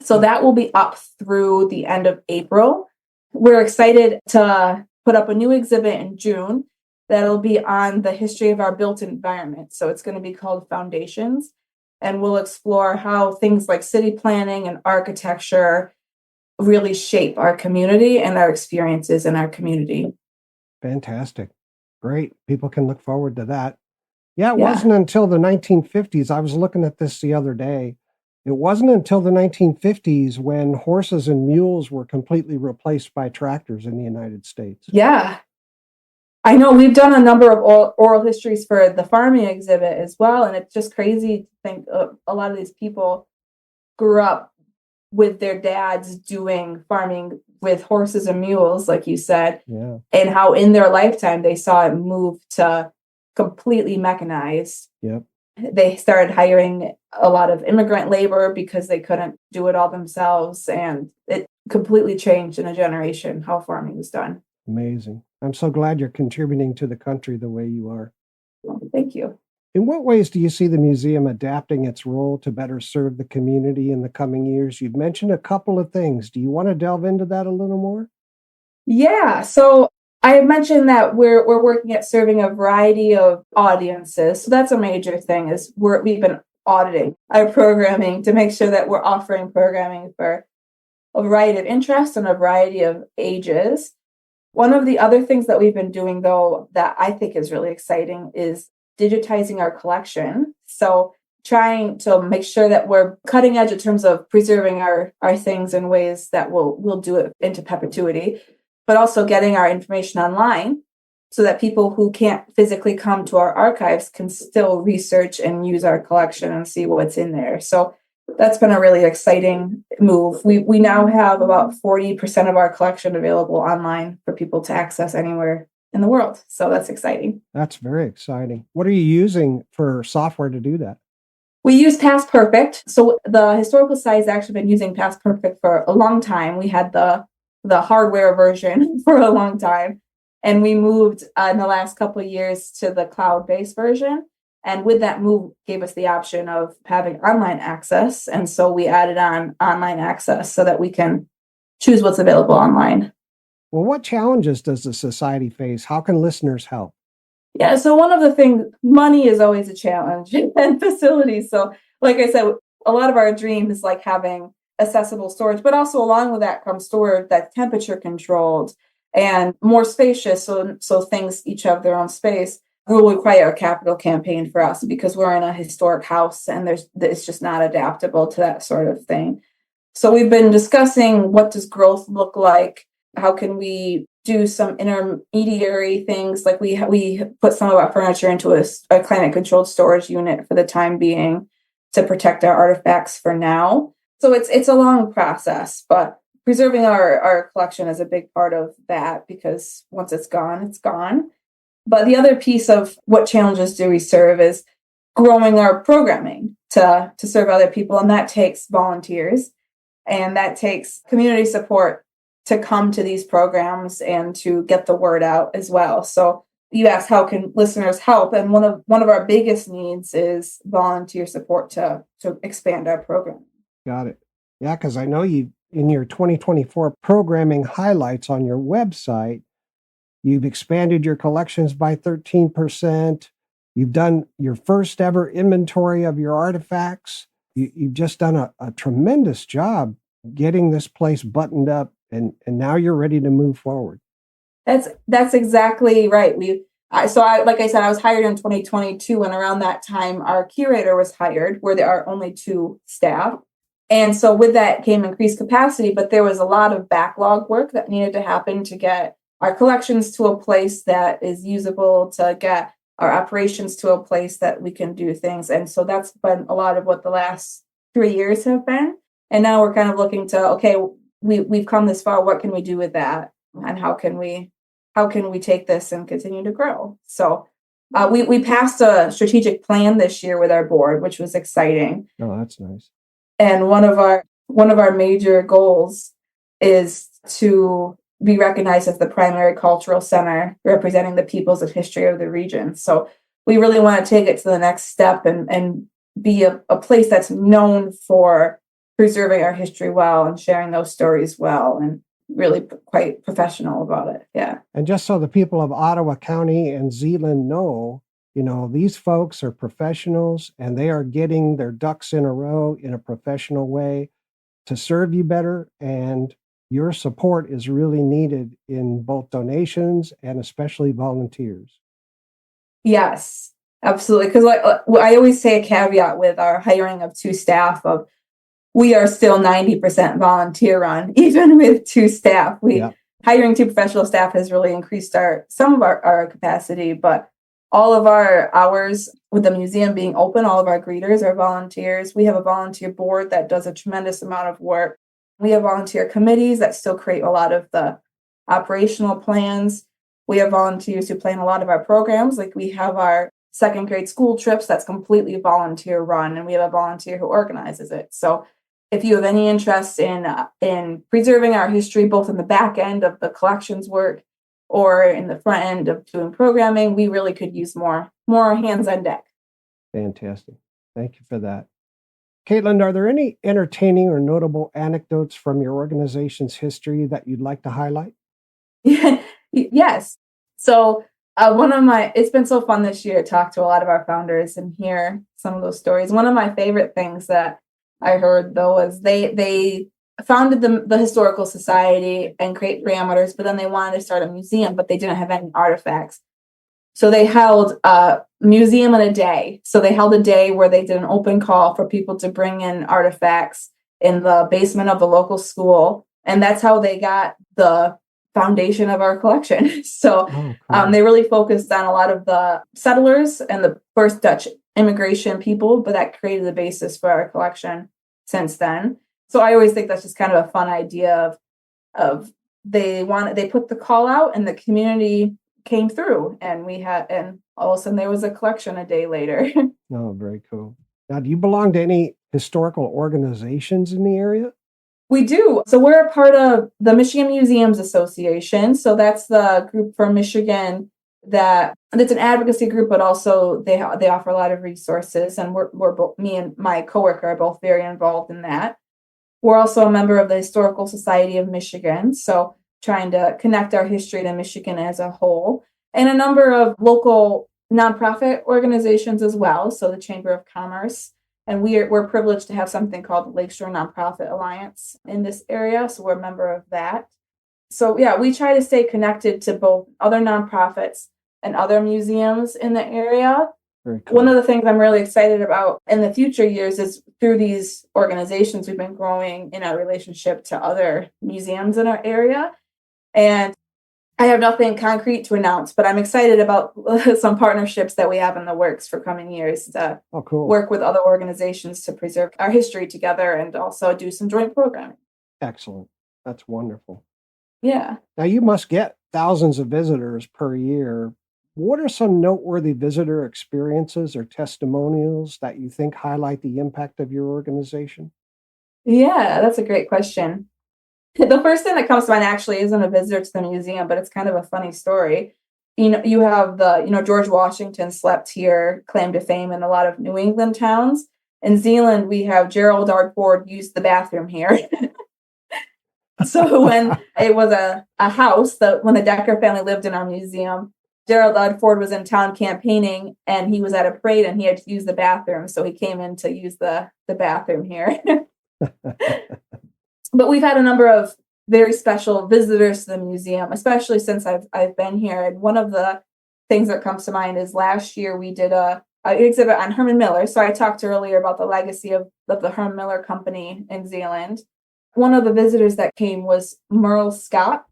So that will be up through the end of April. We're excited to put up a new exhibit in June that'll be on the history of our built environment. So it's going to be called Foundations, and we'll explore how things like city planning and architecture really shape our community and our experiences in our community. Fantastic. Great. People can look forward to that. Yeah, it wasn't until the 1950s. I was looking at this the other day. It wasn't until the 1950s when horses and mules were completely replaced by tractors in the United States. Yeah. I know we've done a number of oral histories for the farming exhibit as well. And it's just crazy to think a lot of these people grew up with their dads doing farming with horses and mules, like you said, and how in their lifetime they saw it move to completely mechanized. Yep. They started hiring a lot of immigrant labor because they couldn't do it all themselves. And it completely changed in a generation how farming was done. Amazing. I'm so glad you're contributing to the country the way you are. Well, thank you. In what ways do you see the museum adapting its role to better serve the community in the coming years? You've mentioned a couple of things. Do you want to delve into that a little more? Yeah. So I mentioned that we're working at serving a variety of audiences. So that's a major thing is we've been auditing our programming to make sure that we're offering programming for a variety of interests and a variety of ages. One of the other things that we've been doing, though, that I think is really exciting is digitizing our collection. So trying to make sure that we're cutting edge in terms of preserving our things in ways that will do it into perpetuity, but also getting our information online so that people who can't physically come to our archives can still research and use our collection and see what's in there. So that's been a really exciting move. We now have about 40% of our collection available online for people to access anywhere in the world. So that's exciting. That's very exciting. What are you using for software to do that? We use Past Perfect. So the Historical Society has actually been using Past Perfect for a long time. We had the hardware version for a long time. And we moved in the last couple of years to the cloud-based version. And with that move, gave us the option of having online access. And so we added on online access so that we can choose what's available online. Well, what challenges does the society face? How can listeners help? Yeah, so one of the things, money is always a challenge and facilities. So like I said, a lot of our dream is like having accessible storage, but also along with that comes storage that's temperature controlled and more spacious. So things each have their own space. Will require a capital campaign for us because we're in a historic house and it's just not adaptable to that sort of thing. So we've been discussing what does growth look like? How can we do some intermediary things? Like we put some of our furniture into a climate controlled storage unit for the time being to protect our artifacts for now. So it's a long process, but preserving our collection is a big part of that because once it's gone, it's gone. But the other piece of what challenges do we serve is growing our programming to serve other people. And that takes volunteers and that takes community support to come to these programs and to get the word out as well. So you asked, how can listeners help? And one of our biggest needs is volunteer support to expand our program. Got it. Yeah, because I know you in your 2024 programming highlights on your website, you've expanded your collections by 13%. You've done your first ever inventory of your artifacts. You've just done a tremendous job getting this place buttoned up, and now you're ready to move forward. That's exactly right. Like I said, I was hired in 2022, and around that time, our curator was hired, where there are only 2 staff. And so with that came increased capacity, but there was a lot of backlog work that needed to happen to get our collections to a place that is usable, to get our operations to a place that we can do things. And so that's been a lot of what the last 3 years have been. And now we're kind of looking to, okay, we've come this far. What can we do with that? And how can we take this and continue to grow? So we passed a strategic plan this year with our board, which was exciting. Oh, that's nice. And one of our major goals is to be recognized as the primary cultural center representing the peoples and history of the region. So we really want to take it to the next step and be a place that's known for preserving our history well and sharing those stories well, and really quite professional about it. Yeah. And just so the people of Ottawa County and Zeeland know, these folks are professionals and they are getting their ducks in a row in a professional way to serve you better. And your support is really needed in both donations and especially volunteers. Yes, absolutely. Because I always say a caveat with our hiring of 2 staff of, we are still 90% volunteer run, even with 2 staff. Hiring 2 professional staff has really increased some of our capacity, but all of our hours with the museum being open, all of our greeters are volunteers. We have a volunteer board that does a tremendous amount of work. We have volunteer committees that still create a lot of the operational plans. We have volunteers who plan a lot of our programs. Like we have our 2nd grade school trips that's completely volunteer run, and we have a volunteer who organizes it. So if you have any interest in preserving our history, both in the back end of the collections work or in the front end of doing programming, we really could use more hands on deck. Fantastic. Thank you for that. Katelyn, are there any entertaining or notable anecdotes from your organization's history that you'd like to highlight? Yes. So it's been so fun this year to talk to a lot of our founders and hear some of those stories. One of my favorite things that I heard, though, was they founded the Historical Society and create parameters, but then they wanted to start a museum, but they didn't have any artifacts. So they held a museum in a day. So they held a day where they did an open call for people to bring in artifacts in the basement of the local school. And that's how they got the foundation of our collection. So cool. They really focused on a lot of the settlers and the first Dutch immigration people, but that created the basis for our collection since then. So I always think that's just kind of a fun idea of they put the call out and the community came through, and all of a sudden there was a collection a day later. Oh, very cool. Now, do you belong to any historical organizations in the area? We do. So we're a part of the Michigan Museums Association. So that's the group for Michigan that's an advocacy group, but also they offer a lot of resources, and we're both, me and my coworker are both very involved in that. We're also a member of the Historical Society of Michigan, so trying to connect our history to Michigan as a whole, and a number of local nonprofit organizations as well. So the Chamber of Commerce, and we're privileged to have something called the Lakeshore Nonprofit Alliance in this area, so we're a member of that. So yeah, we try to stay connected to both other nonprofits and other museums in the area. Very cool. One of the things I'm really excited about in the future years is through these organizations, we've been growing in our relationship to other museums in our area. And I have nothing concrete to announce, but I'm excited about some partnerships that we have in the works for coming years to work with other organizations to preserve our history together and also do some joint programming. Excellent. That's wonderful. Yeah. Now, you must get thousands of visitors per year. What are some noteworthy visitor experiences or testimonials that you think highlight the impact of your organization? Yeah, that's a great question. The first thing that comes to mind actually isn't a visitor to the museum, but it's kind of a funny story. You have George Washington slept here, claim to fame in a lot of New England towns. In Zeeland, we have Gerald R. Ford used the bathroom here. So when it was a house that when the Decker family lived in our museum, Gerald R. Ford was in town campaigning, and he was at a parade and he had to use the bathroom. So he came in to use the bathroom here. But we've had a number of very special visitors to the museum, especially since I've been here. And one of the things that comes to mind is last year we did an exhibit on Herman Miller. So I talked earlier about the legacy of the Herman Miller Company in Zeeland. One of the visitors that came was Merle Scott,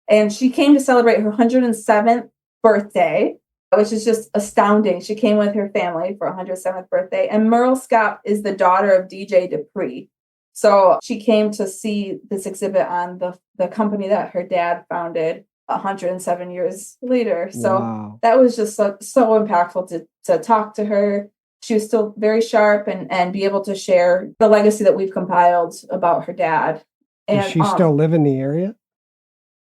and she came to celebrate her 107th birthday, which is just astounding. She came with her family for her 107th birthday, and Merle Scott is the daughter of DJ Dupree. So she came to see this exhibit on the company that her dad founded 107 years later. So wow. That was just so impactful to talk to her. She was still very sharp and be able to share the legacy that we've compiled about her dad. And does she still live in the area?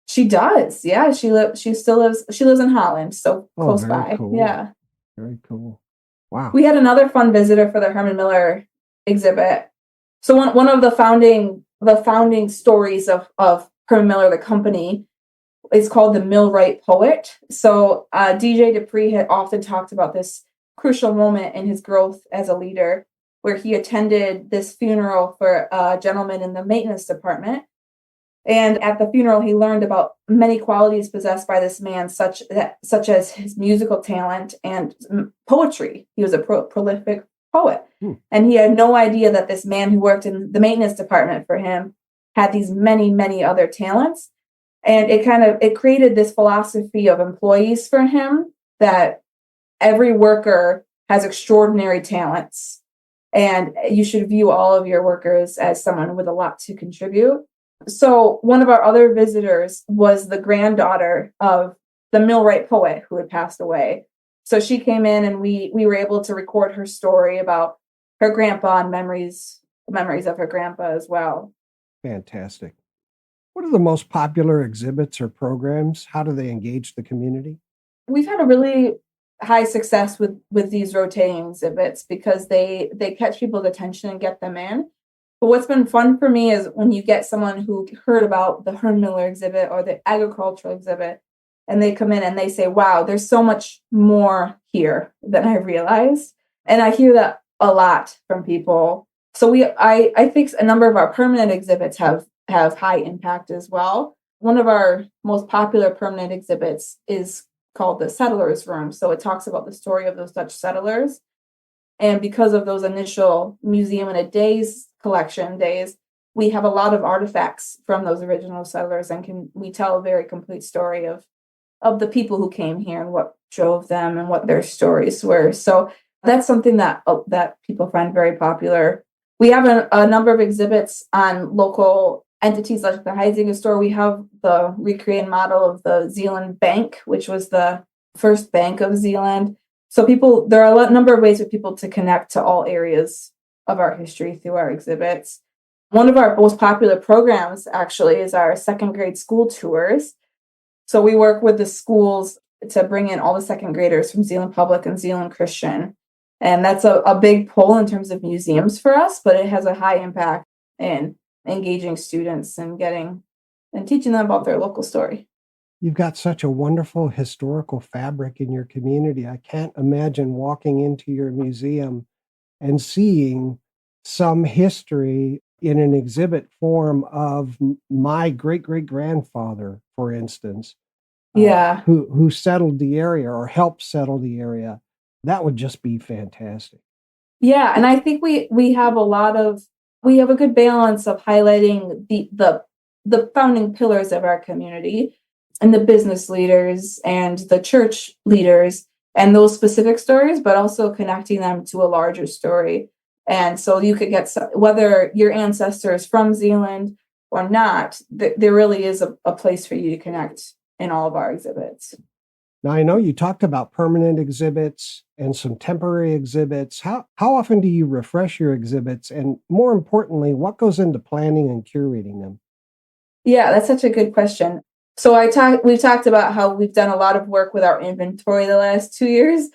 She does. Yeah, she lives in Holland, so close very by. cool. Yeah. Very cool. Wow. We had another fun visitor for the Herman Miller exhibit. So one of the founding stories of Herman Miller, the company, is called the Millwright Poet. So DJ Dupree had often talked about this crucial moment in his growth as a leader, where he attended this funeral for a gentleman in the maintenance department. And at the funeral, he learned about many qualities possessed by this man, such as his musical talent and poetry. He was a prolific poet. And he had no idea that this man who worked in the maintenance department for him had these many, many other talents. And it created this philosophy of employees for him, that every worker has extraordinary talents, and you should view all of your workers as someone with a lot to contribute. So one of our other visitors was the granddaughter of the Millwright poet who had passed away. So she came in, and we were able to record her story about her grandpa and memories of her grandpa as well. Fantastic. What are the most popular exhibits or programs? How do they engage the community? We've had a really high success with these rotating exhibits because they catch people's attention and get them in. But what's been fun for me is when you get someone who heard about the Herman Miller exhibit or the agricultural exhibit, and they come in and they say, wow, there's so much more here than I realized. And I hear that a lot from people. So I think a number of our permanent exhibits have high impact as well. One of our most popular permanent exhibits is called the Settlers Room. So it talks about the story of those Dutch settlers. And because of those initial Museum in a Days collection days, we have a lot of artifacts from those original settlers, and we tell a very complete story of the people who came here and what drove them and what their stories were. So that's something that people find very popular. We have a number of exhibits on local entities like the Heisinger store. We have the recreated model of the Zeeland Bank, which was the first bank of Zeeland. So there are a number of ways for people to connect to all areas of our history through our exhibits. One of our most popular programs actually is our second grade school tours. So we work with the schools to bring in all the second graders from Zeeland Public and Zeeland Christian. And that's a big pull in terms of museums for us, but it has a high impact in engaging students and teaching them about their local story. You've got such a wonderful historical fabric in your community. I can't imagine walking into your museum and seeing some history in an exhibit form of my great-great-grandfather, for instance. Yeah. Who settled the area or helped settle the area. That would just be fantastic. Yeah, and I think we have a good balance of highlighting the founding pillars of our community and the business leaders and the church leaders and those specific stories, but also connecting them to a larger story. And so you could get, whether your ancestor is from Zeeland or not, there really is a place for you to connect in all of our exhibits. Now, I know you talked about permanent exhibits and some temporary exhibits. How often do you refresh your exhibits? And more importantly, what goes into planning and curating them? Yeah, that's such a good question. So we've talked about how we've done a lot of work with our inventory the last 2 years.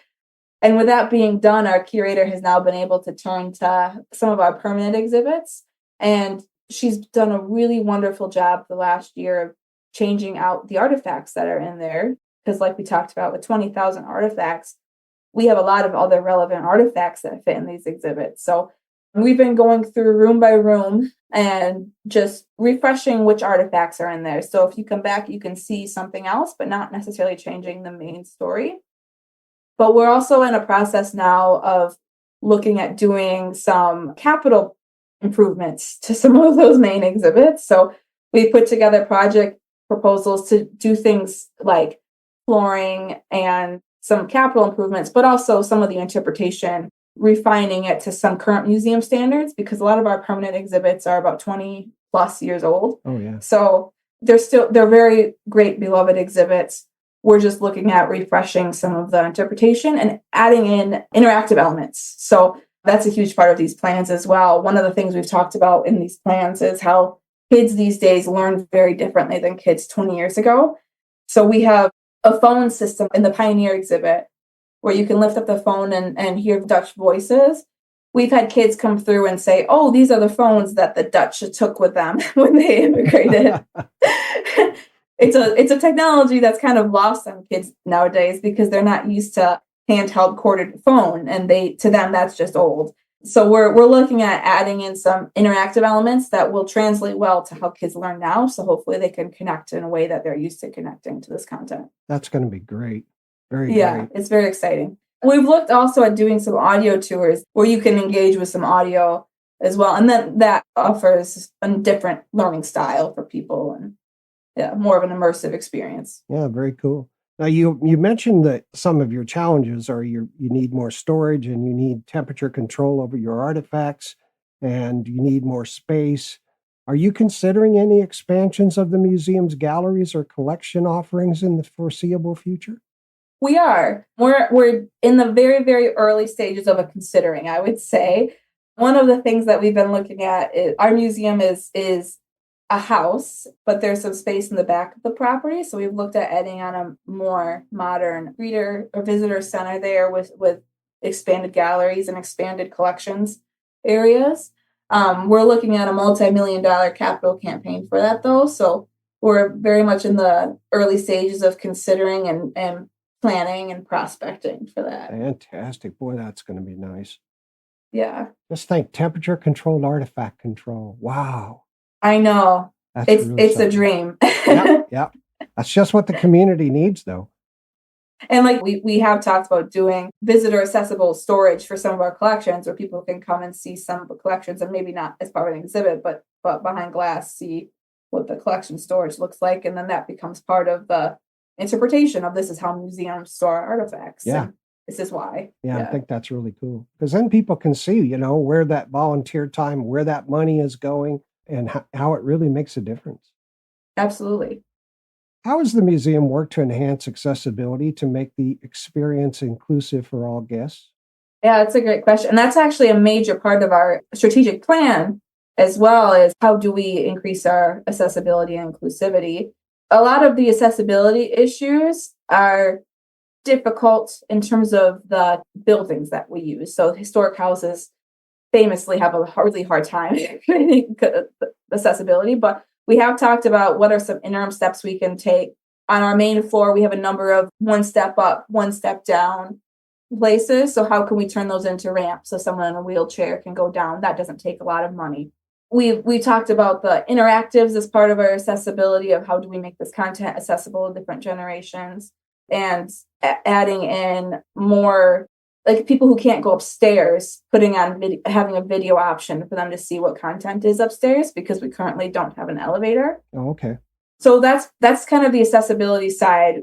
And with that being done, our curator has now been able to turn to some of our permanent exhibits. And she's done a really wonderful job the last year of changing out the artifacts that are in there. Because like we talked about, with 20,000 artifacts, we have a lot of other relevant artifacts that fit in these exhibits. So we've been going through room by room and just refreshing which artifacts are in there. So if you come back, you can see something else, but not necessarily changing the main story. But we're also in a process now of looking at doing some capital improvements to some of those main exhibits. So we put together project proposals to do things like flooring and some capital improvements, but also some of the interpretation, refining it to some current museum standards, because a lot of our permanent exhibits are about 20 plus years old. Oh, yeah. So they're very great, beloved exhibits. We're just looking at refreshing some of the interpretation and adding in interactive elements. So that's a huge part of these plans as well. One of the things we've talked about in these plans is how kids these days learn very differently than kids 20 years ago. So we have a phone system in the Pioneer exhibit where you can lift up the phone and hear Dutch voices. We've had kids come through and say, oh, these are the phones that the Dutch took with them when they immigrated. It's a technology that's kind of lost on kids nowadays because they're not used to handheld corded phone, and to them that's just old. So we're looking at adding in some interactive elements that will translate well to how kids learn now. So hopefully they can connect in a way that they're used to connecting to this content. That's going to be great. Very great. It's very exciting. We've looked also at doing some audio tours where you can engage with some audio as well. And then that offers a different learning style for people and more of an immersive experience. Yeah, very cool. Now, you mentioned that some of your challenges are you need more storage and you need temperature control over your artifacts and you need more space. Are you considering any expansions of the museum's galleries or collection offerings in the foreseeable future? We are. We're in the very, very early stages of considering, I would say. One of the things that we've been looking at is our museum is a house, but there's some space in the back of the property. So we've looked at adding on a more modern reader or visitor center there with expanded galleries and expanded collections areas. We're looking at a multi-million-dollar capital campaign for that, though. So we're very much in the early stages of considering and planning and prospecting for that. Fantastic. Boy, that's going to be nice. Yeah. Just think, temperature-controlled artifact control. Wow. I know. It's really a dream. Yep. That's just what the community needs, though. And like we have talked about doing visitor accessible storage for some of our collections where people can come and see some of the collections and maybe not as part of an exhibit, but behind glass, see what the collection storage looks like. And then that becomes part of the interpretation of this is how museums store artifacts. Yeah. And this is why. Yeah, I think that's really cool. Because then people can see, where that volunteer time, where that money is going, and how it really makes a difference. Absolutely. How has the museum worked to enhance accessibility to make the experience inclusive for all guests? Yeah, that's a great question. And that's actually a major part of our strategic plan as well, is how do we increase our accessibility and inclusivity? A lot of the accessibility issues are difficult in terms of the buildings that we use. So historic houses famously have a really hard time creating accessibility, but we have talked about what are some interim steps we can take. On our main floor, we have a number of one step up, one step down places. So how can we turn those into ramps so someone in a wheelchair can go down? That doesn't take a lot of money. We talked about the interactives as part of our accessibility of how do we make this content accessible to different generations, and adding in more like people who can't go upstairs, putting on having a video option for them to see what content is upstairs because we currently don't have an elevator. Oh, okay. So that's kind of the accessibility side.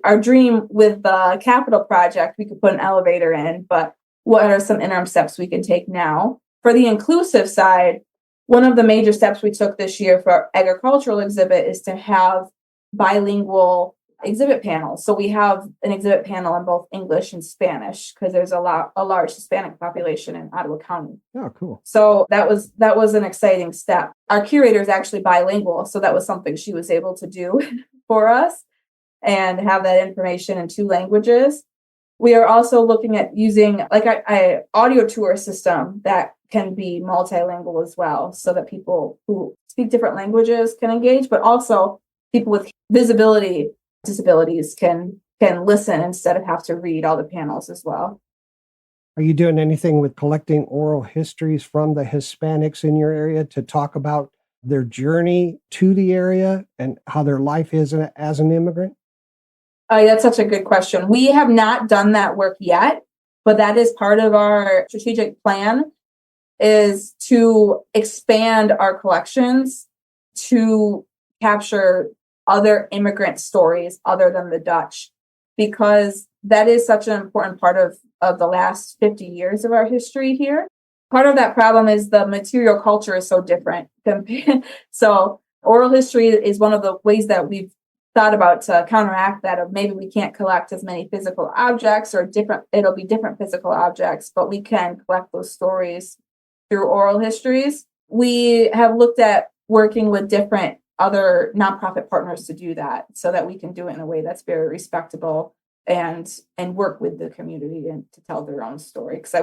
Our dream with the capital project, we could put an elevator in, but what are some interim steps we can take now? For the inclusive side, one of the major steps we took this year for our agricultural exhibit is to have bilingual exhibit panels. So we have an exhibit panel in both English and Spanish because there's a large Hispanic population in Ottawa County. Oh, cool. So that was an exciting step. Our curator is actually bilingual, so that was something she was able to do for us and have that information in 2 languages. We are also looking at using like a audio tour system that can be multilingual as well, so that people who speak different languages can engage, but also people with visibility disabilities can listen instead of have to read all the panels as well. Are you doing anything with collecting oral histories from the Hispanics in your area to talk about their journey to the area and how their life is as an immigrant? That's such a good question. We have not done that work yet, but that is part of our strategic plan, is to expand our collections to capture other immigrant stories other than the Dutch, because that is such an important part of the last 50 years of our history here. Part of that problem is the material culture is so different. So oral history is one of the ways that we've thought about to counteract that, of maybe we can't collect as many physical objects or it'll be different physical objects, but we can collect those stories through oral histories. We have looked at working with different other nonprofit partners to do that so that we can do it in a way that's very respectable and work with the community and to tell their own story. Because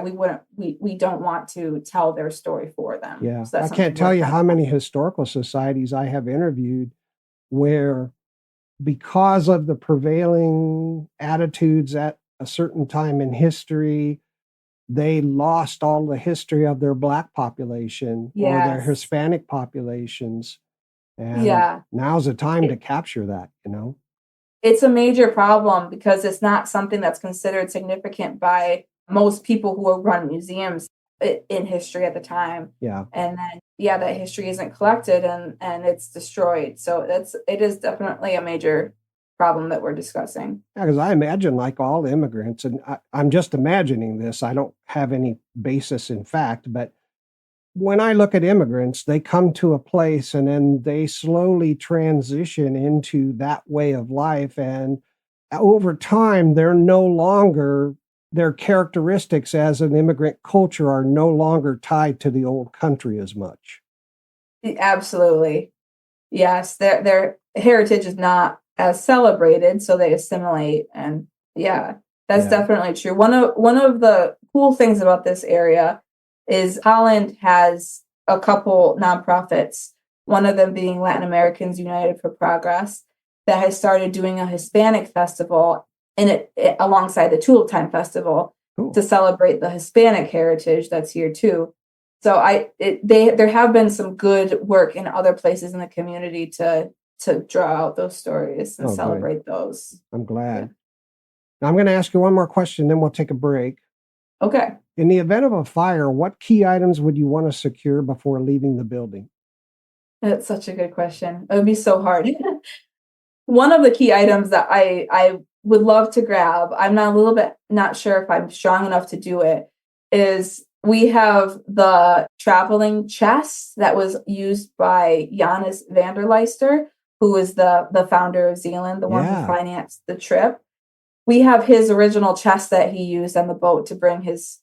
we don't want to tell their story for them. Yeah. So I can't tell you how many historical societies I have interviewed where, because of the prevailing attitudes at a certain time in history, they lost all the history of their Black population or their Hispanic populations. And now's the time to capture that, It's a major problem because it's not something that's considered significant by most people who run museums in history at the time. Yeah. And then, that history isn't collected and it's destroyed. So it is definitely a major problem that we're discussing. Yeah, because I imagine, like all immigrants, and I'm just imagining this, I don't have any basis in fact, but when I look at immigrants, they come to a place and then they slowly transition into that way of life. And over time, their characteristics as an immigrant culture are no longer tied to the old country as much. Absolutely. Yes, their heritage is not as celebrated, so they assimilate. And that's definitely true. One of the cool things about this area is Holland has a couple nonprofits, one of them being Latin Americans United for Progress, that has started doing a Hispanic festival alongside the Tulip Time Festival to celebrate the Hispanic heritage that's here too. So there have been some good work in other places in the community to draw out those stories and celebrate those. I'm glad. Yeah. Now I'm going to ask you one more question, then we'll take a break. Okay. In the event of a fire, what key items would you want to secure before leaving the building? That's such a good question. It would be so hard. One of the key items that I would love to grab, I'm not sure if I'm strong enough to do it, is we have the traveling chest that was used by Janus van der Leister, who is the founder of Zeeland, the one who financed the trip. We have his original chest that he used on the boat to bring his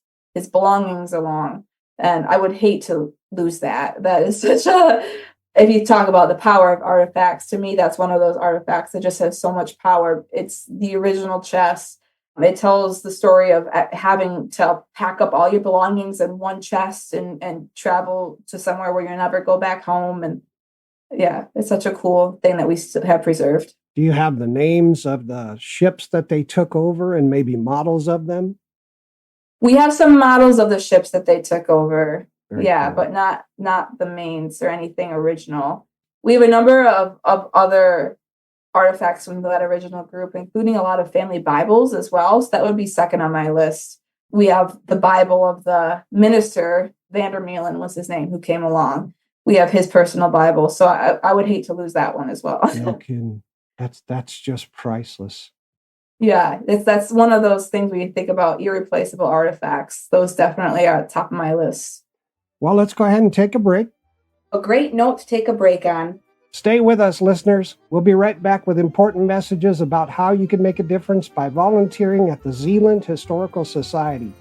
belongings along. And I would hate to lose that. That is if you talk about the power of artifacts, to me, that's one of those artifacts that just has so much power. It's the original chest. It tells the story of having to pack up all your belongings in one chest and travel to somewhere where you'll never go back home. And it's such a cool thing that we still have preserved. Do you have the names of the ships that they took over and maybe models of them? We have some models of the ships that they took over. Very cool. But not the mains or anything original. We have a number of other artifacts from that original group, including a lot of family Bibles as well. So that would be second on my list. We have the Bible of the minister, Vandermeulen was his name, who came along. We have his personal Bible. So I would hate to lose that one as well. No kidding. That's just priceless. Yeah, that's one of those things when you think about irreplaceable artifacts. Those definitely are at the top of my list. Well, let's go ahead and take a break. A great note to take a break on. Stay with us, listeners. We'll be right back with important messages about how you can make a difference by volunteering at the Zeeland Historical Society.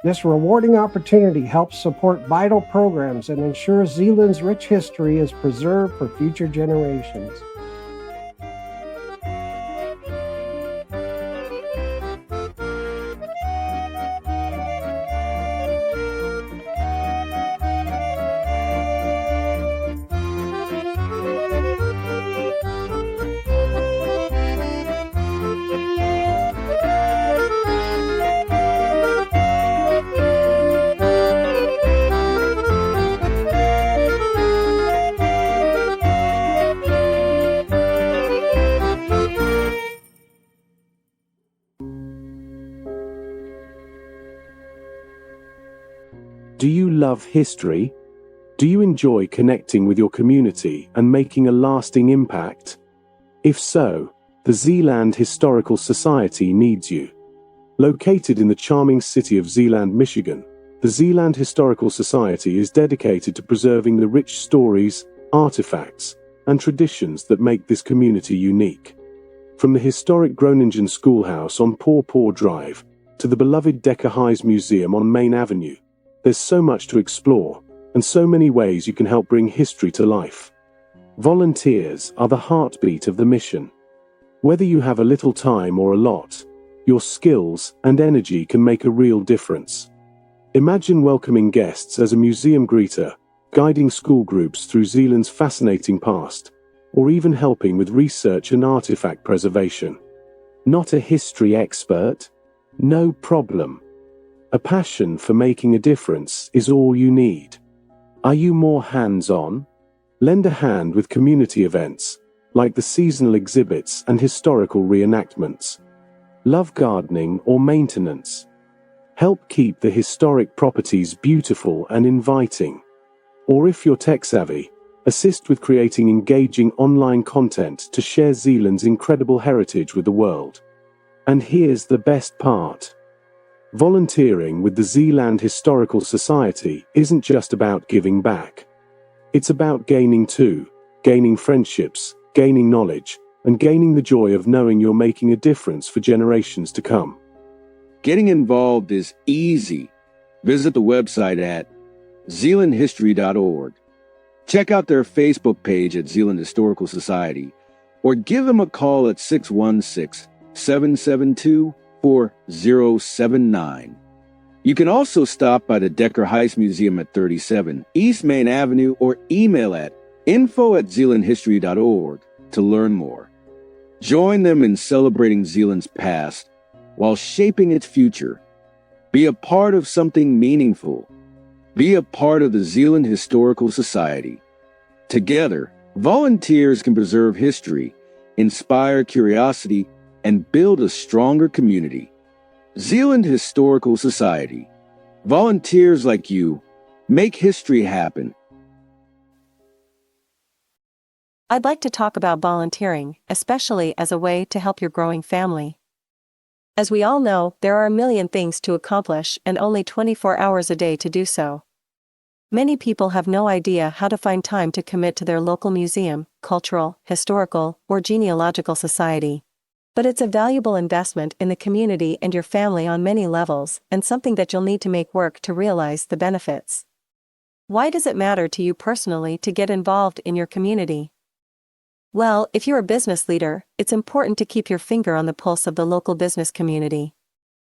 This rewarding opportunity helps support vital programs and ensures Zeeland's rich history is preserved for future generations. Do you love history? Do you enjoy connecting with your community and making a lasting impact? If so, the Zeeland Historical Society needs you. Located in the charming city of Zeeland, Michigan, the Zeeland Historical Society is dedicated to preserving the rich stories, artifacts, and traditions that make this community unique. From the historic Groningen Schoolhouse on Paw Paw Drive to the beloved Decker Heise Museum on Main Avenue, there's so much to explore, and so many ways you can help bring history to life. Volunteers are the heartbeat of the mission. Whether you have a little time or a lot, your skills and energy can make a real difference. Imagine welcoming guests as a museum greeter, guiding school groups through Zeeland's fascinating past, or even helping with research and artifact preservation. Not a history expert? No problem. A passion for making a difference is all you need. Are you more hands-on? Lend a hand with community events, like the seasonal exhibits and historical reenactments. Love gardening or maintenance? Help keep the historic properties beautiful and inviting. Or if you're tech-savvy, assist with creating engaging online content to share Zeeland's incredible heritage with the world. And here's the best part. Volunteering with the Zeeland Historical Society isn't just about giving back. It's about gaining too, gaining friendships, gaining knowledge, and gaining the joy of knowing you're making a difference for generations to come. Getting involved is easy. Visit the website at zeelandhistory.org. Check out their Facebook page at Zeeland Historical Society, or give them a call at 616-772-4079. You can also stop by the Decker Heist Museum at 37 East Main Avenue or email at info@zeelandhistory.org to learn more. Join them in celebrating Zeeland's past while shaping its future. Be a part of something meaningful. Be a part of the Zeeland Historical Society. Together, volunteers can preserve history, inspire curiosity, and build a stronger community. Zeeland Historical Society. Volunteers like you make history happen. I'd like to talk about volunteering, especially as a way to help your growing family. As we all know, there are a million things to accomplish and only 24 hours a day to do so. Many people have no idea how to find time to commit to their local museum, cultural, historical, or genealogical society. But it's a valuable investment in the community and your family on many levels, and something that you'll need to make work to realize the benefits. Why does it matter to you personally to get involved in your community? Well, if you're a business leader, it's important to keep your finger on the pulse of the local business community.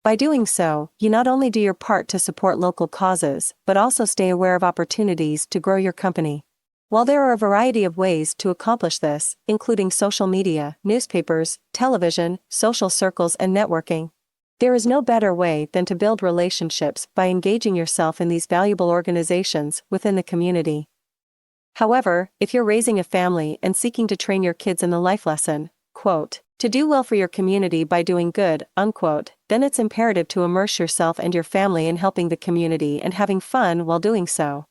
By doing so, you not only do your part to support local causes, but also stay aware of opportunities to grow your company. While there are a variety of ways to accomplish this, including social media, newspapers, television, social circles, and networking, there is no better way than to build relationships by engaging yourself in these valuable organizations within the community. However, if you're raising a family and seeking to train your kids in the life lesson, quote, to do well for your community by doing good, unquote, then it's imperative to immerse yourself and your family in helping the community and having fun while doing so.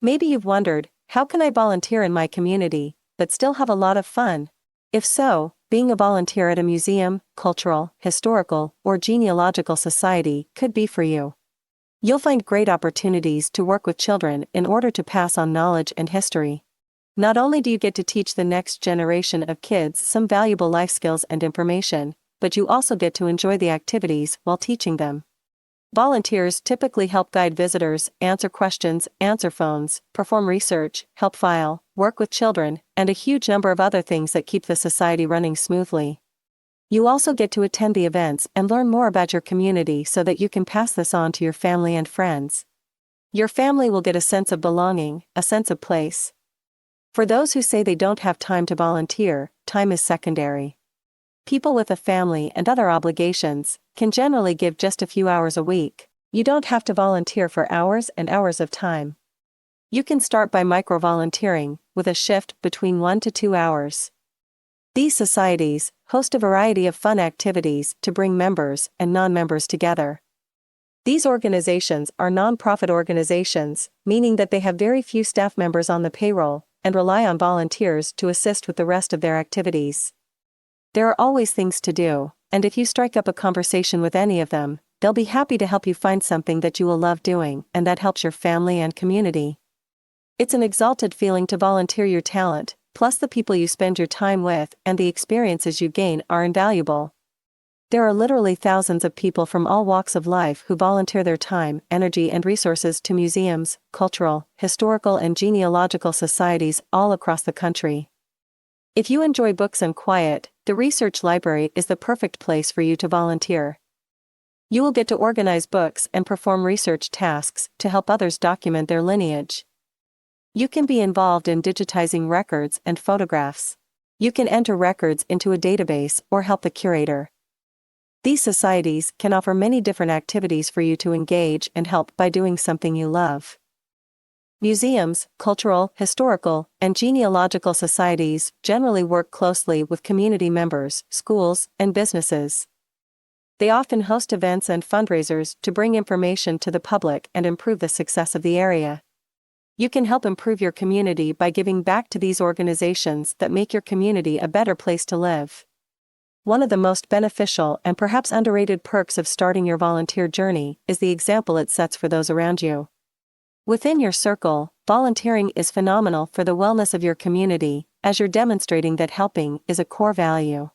Maybe you've wondered, how can I volunteer in my community, but still have a lot of fun? If so, being a volunteer at a museum, cultural, historical, or genealogical society could be for you. You'll find great opportunities to work with children in order to pass on knowledge and history. Not only do you get to teach the next generation of kids some valuable life skills and information, but you also get to enjoy the activities while teaching them. Volunteers typically help guide visitors, answer questions, answer phones, perform research, help file, work with children, and a huge number of other things that keep the society running smoothly. You also get to attend the events and learn more about your community so that you can pass this on to your family and friends. Your family will get a sense of belonging, a sense of place. For those who say they don't have time to volunteer, time is secondary. People with a family and other obligations can generally give just a few hours a week. You don't have to volunteer for hours and hours of time. You can start by micro-volunteering, with a shift between 1 to 2 hours. These societies host a variety of fun activities to bring members and non-members together. These organizations are non-profit organizations, meaning that they have very few staff members on the payroll and rely on volunteers to assist with the rest of their activities. There are always things to do, and if you strike up a conversation with any of them, they'll be happy to help you find something that you will love doing and that helps your family and community. It's an exalted feeling to volunteer your talent, plus the people you spend your time with and the experiences you gain are invaluable. There are literally thousands of people from all walks of life who volunteer their time, energy, and resources to museums, cultural, historical, and genealogical societies all across the country. If you enjoy books and quiet, the research library is the perfect place for you to volunteer. You will get to organize books and perform research tasks to help others document their lineage. You can be involved in digitizing records and photographs. You can enter records into a database or help the curator. These societies can offer many different activities for you to engage and help by doing something you love. Museums, cultural, historical, and genealogical societies generally work closely with community members, schools, and businesses. They often host events and fundraisers to bring information to the public and improve the success of the area. You can help improve your community by giving back to these organizations that make your community a better place to live. One of the most beneficial and perhaps underrated perks of starting your volunteer journey is the example it sets for those around you. Within your circle, volunteering is phenomenal for the wellness of your community, as you're demonstrating that helping is a core value.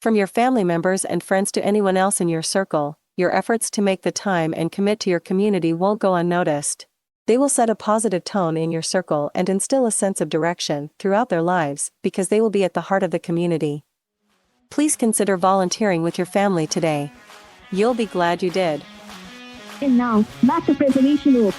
From your family members and friends to anyone else in your circle, your efforts to make the time and commit to your community won't go unnoticed. They will set a positive tone in your circle and instill a sense of direction throughout their lives because they will be at the heart of the community. Please consider volunteering with your family today. You'll be glad you did. And now, back to Preservation Oaks.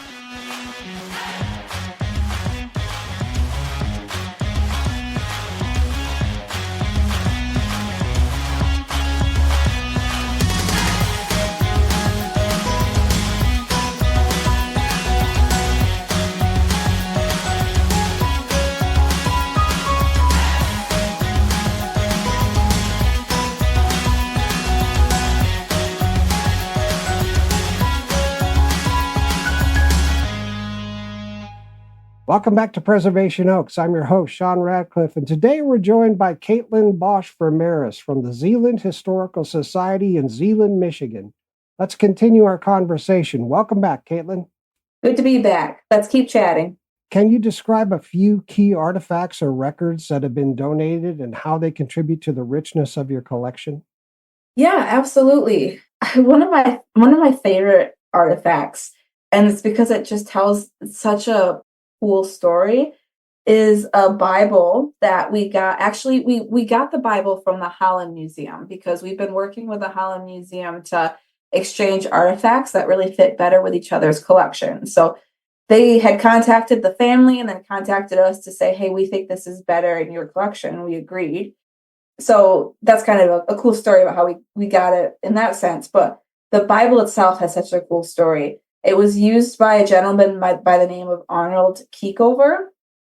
Welcome back to Preservation Oaks. I'm your host, Sean Radcliff, and today we're joined by Katelyn Bosch VerMerris from the Zeeland Historical Society in Zeeland, Michigan. Let's continue our conversation. Welcome back, Katelyn. Good to be back. Let's keep chatting. Can you describe a few key artifacts or records that have been donated and how they contribute to the richness of your collection? Yeah, absolutely. One of my favorite artifacts, and it's because it just tells such a cool story, is a Bible that we got. Actually, we got the Bible from the Holland Museum because we've been working with the Holland Museum to exchange artifacts that really fit better with each other's collection. So they had contacted the family and then contacted us to say, hey, we think this is better in your collection. We agreed. So that's kind of a cool story about how we got it in that sense. But the Bible itself has such a cool story. It was used by a gentleman by the name of Arnold Kiekover,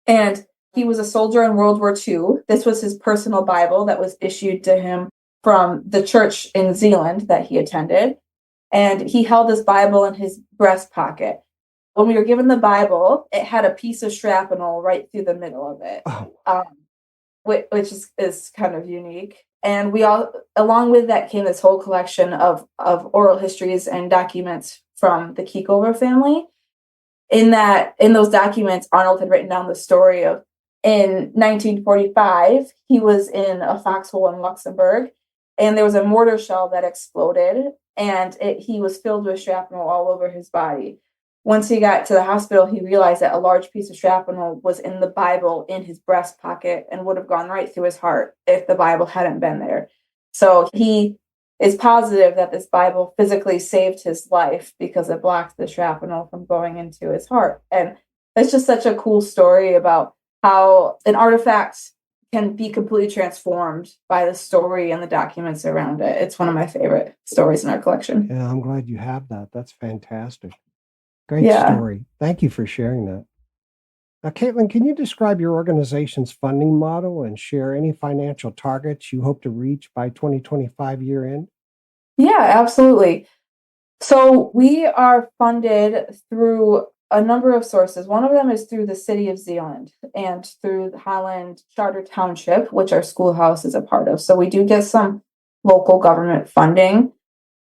and he was a soldier in World War II. This was his personal Bible that was issued to him from the church in Zeeland that he attended, and he held this Bible in his breast pocket. When we were given the Bible, it had a piece of shrapnel right through the middle of it, which is kind of unique. And we along with that came this whole collection of oral histories and documents from the Kiekover family. In those documents, Arnold had written down the story of, in 1945, he was in a foxhole in Luxembourg, and there was a mortar shell that exploded, and he was filled with shrapnel all over his body. Once he got to the hospital, he realized that a large piece of shrapnel was in the Bible in his breast pocket and would have gone right through his heart if the Bible hadn't been there. So he is positive that this Bible physically saved his life because it blocked the shrapnel from going into his heart. And it's just such a cool story about how an artifact can be completely transformed by the story and the documents around it. It's one of my favorite stories in our collection. Yeah, I'm glad you have that. That's fantastic. Great story. Thank you for sharing that. Now, Katelyn, can you describe your organization's funding model and share any financial targets you hope to reach by 2025 year end? Yeah, absolutely. So we are funded through a number of sources. One of them is through the City of Zeeland and through the Holland Charter Township, which our Schoolhouse is a part of. So we do get some local government funding,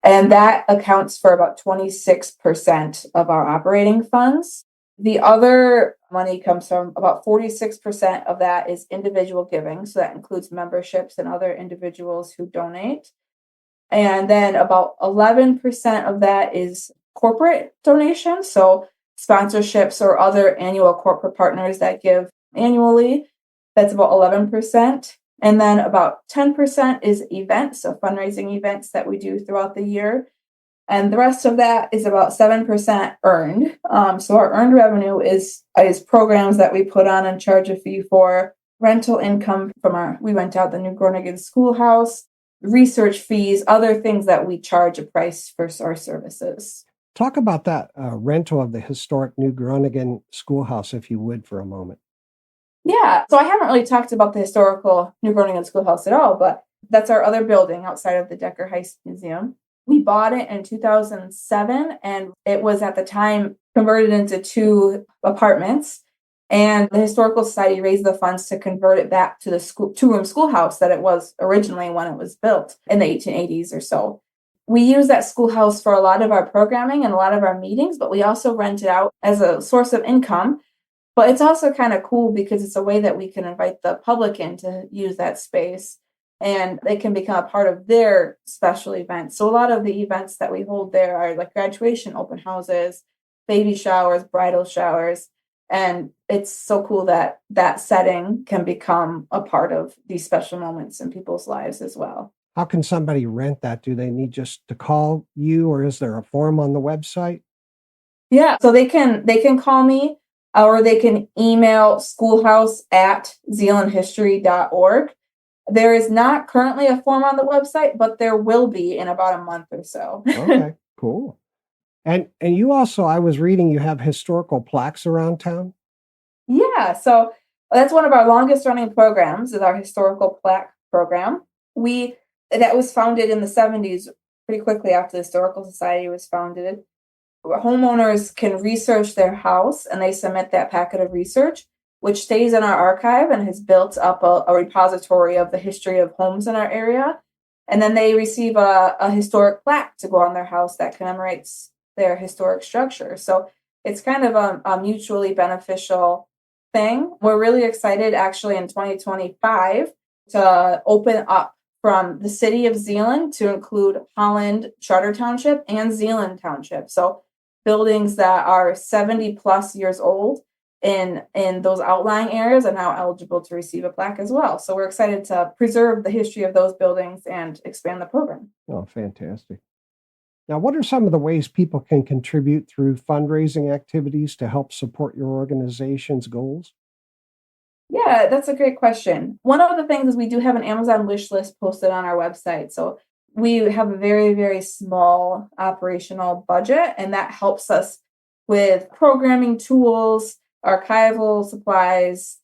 and that accounts for about 26% of our operating funds. The other money comes from about 46% of that is individual giving. So that includes memberships and other individuals who donate. And then about 11% of that is corporate donations. So sponsorships or other annual corporate partners that give annually. That's about 11%. And then about 10% is events, so fundraising events that we do throughout the year. And the rest of that is about 7% earned. So our earned revenue is programs that we put on and charge a fee for, rental income from we rent out the new Groningen Schoolhouse, research fees, other things that we charge a price for our services. Talk about that rental of the historic New Groningen Schoolhouse, if you would, for a moment. Yeah, so I haven't really talked about the historical New Groningen Schoolhouse at all, but that's our other building outside of the Decker Heist Museum. We bought it in 2007, and it was at the time converted into 2 apartments. And the Historical Society raised the funds to convert it back to the 2-room schoolhouse that it was originally when it was built in the 1880s or so. We use that schoolhouse for a lot of our programming and a lot of our meetings, but we also rent it out as a source of income. But it's also kind of cool because it's a way that we can invite the public in to use that space, and they can become a part of their special events. So a lot of the events that we hold there are like graduation open houses, baby showers, bridal showers. And it's so cool that that setting can become a part of these special moments in people's lives as well. How can somebody rent that? Do they need just to call you, or is there a form on the website? Yeah, so they can call me, or they can email schoolhouse@zeelandhistory.org. There is not currently a form on the website, but there will be in about a month or so. Okay, cool. And you also, I was reading, you have historical plaques around town? Yeah, so that's one of our longest running programs, is our historical plaque program. That was founded in the 70s, pretty quickly after the Historical Society was founded. Homeowners can research their house, and they submit that packet of research, which stays in our archive and has built up a repository of the history of homes in our area. And then they receive a historic plaque to go on their house that commemorates their historic structure. So it's kind of a mutually beneficial thing. We're really excited, actually, in 2025 to open up from the city of Zeeland to include Holland Charter Township and Zeeland Township. So buildings that are 70 plus years old in those outlying areas are now eligible to receive a plaque as well. So we're excited to preserve the history of those buildings and expand the program. Oh, fantastic. Now, what are some of the ways people can contribute through fundraising activities to help support your organization's goals? Yeah, that's a great question. One of the things is we do have an Amazon wish list posted on our website. So we have a very, very small operational budget, and that helps us with programming tools, archival supplies,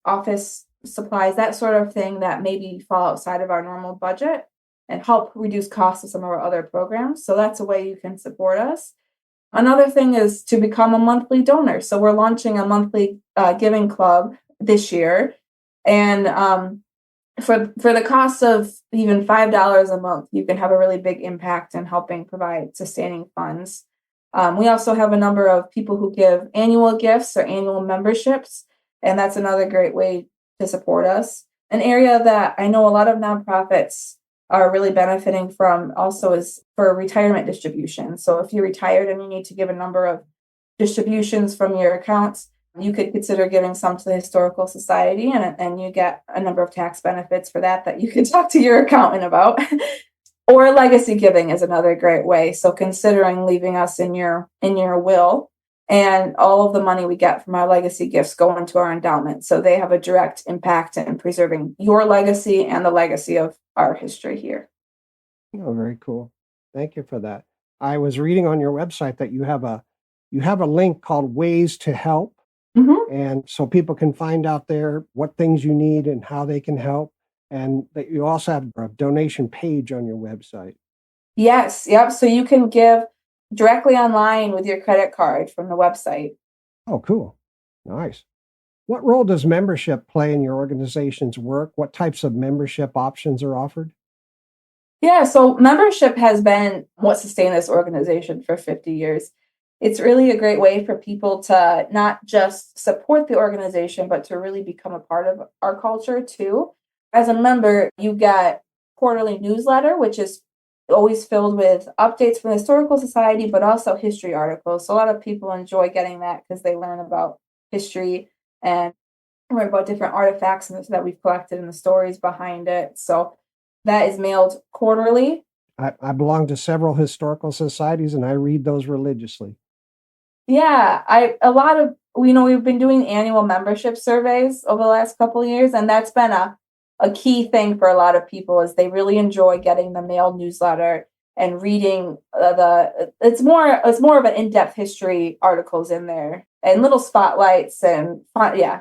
office supplies, that sort of thing that maybe fall outside of our normal budget and help reduce costs of some of our other programs. So that's a way you can support us. Another thing is to become a monthly donor. So we're launching a monthly giving club this year. And for the cost of even $5 a month, you can have a really big impact in helping provide sustaining funds. We also have a number of people who give annual gifts or annual memberships, and that's another great way to support us. An area that I know a lot of nonprofits are really benefiting from also is for retirement distribution. So if you're retired and you need to give a number of distributions from your accounts, you could consider giving some to the Historical Society, and you get a number of tax benefits for that you can talk to your accountant about. Or legacy giving is another great way. So considering leaving us in your will, and all of the money we get from our legacy gifts go into our endowment. So they have a direct impact in preserving your legacy and the legacy of our history here. Oh, very cool. Thank you for that. I was reading on your website that you have a link called Ways to Help. Mm-hmm. And so people can find out there what things you need and how they can help. And that you also have a donation page on your website. Yes. Yep. So you can give directly online with your credit card from the website. Oh, cool. Nice. What role does membership play in your organization's work? What types of membership options are offered? Yeah. So membership has been what sustained this organization for 50 years. It's really a great way for people to not just support the organization, but to really become a part of our culture too. As a member, you get quarterly newsletter, which is always filled with updates from the Historical Society, but also history articles. So a lot of people enjoy getting that because they learn about history and learn about different artifacts that we've collected and the stories behind it. So that is mailed quarterly. I belong to several historical societies and I read those religiously. Yeah, we've been doing annual membership surveys over the last couple of years, and that's been a key thing for a lot of people is they really enjoy getting the mailed newsletter and reading it's more of an in-depth history articles in there and little spotlights and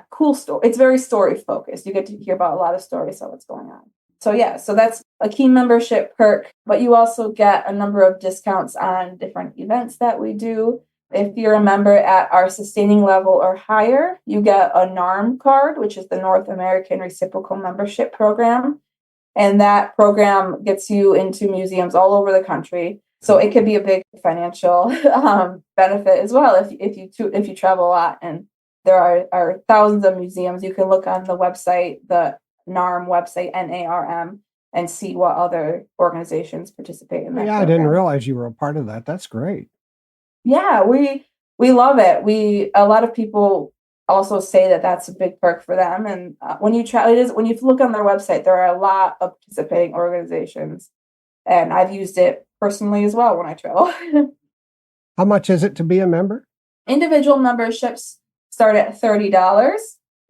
cool story. It's very story focused. You get to hear about a lot of stories of what's going on. So that's a key membership perk, but you also get a number of discounts on different events that we do. If you're a member at our sustaining level or higher, you get a NARM card, which is the North American Reciprocal Membership Program. And that program gets you into museums all over the country. So it could be a big financial benefit as well if you travel a lot. And there are thousands of museums. You can look on the website, the NARM website, NARM, and see what other organizations participate in that. Yeah, program. I didn't realize you were a part of that. That's great. Yeah, we love it. A lot of people also say that that's a big perk for them. And when you look on their website, there are a lot of participating organizations, and I've used it personally as well when I travel. How much is it to be a member? Individual memberships start at $30,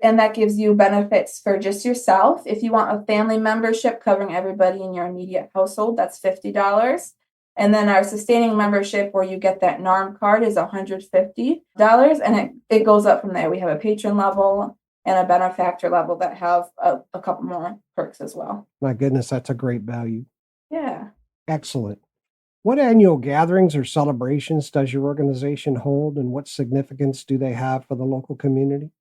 and that gives you benefits for just yourself. If you want a family membership covering everybody in your immediate household, that's $50. And then our sustaining membership, where you get that NARM card, is $150, and it goes up from there. We have a patron level and a benefactor level that have a couple more perks as well. My goodness, that's a great value. Yeah. Excellent. What annual gatherings or celebrations does your organization hold, and what significance do they have for the local community?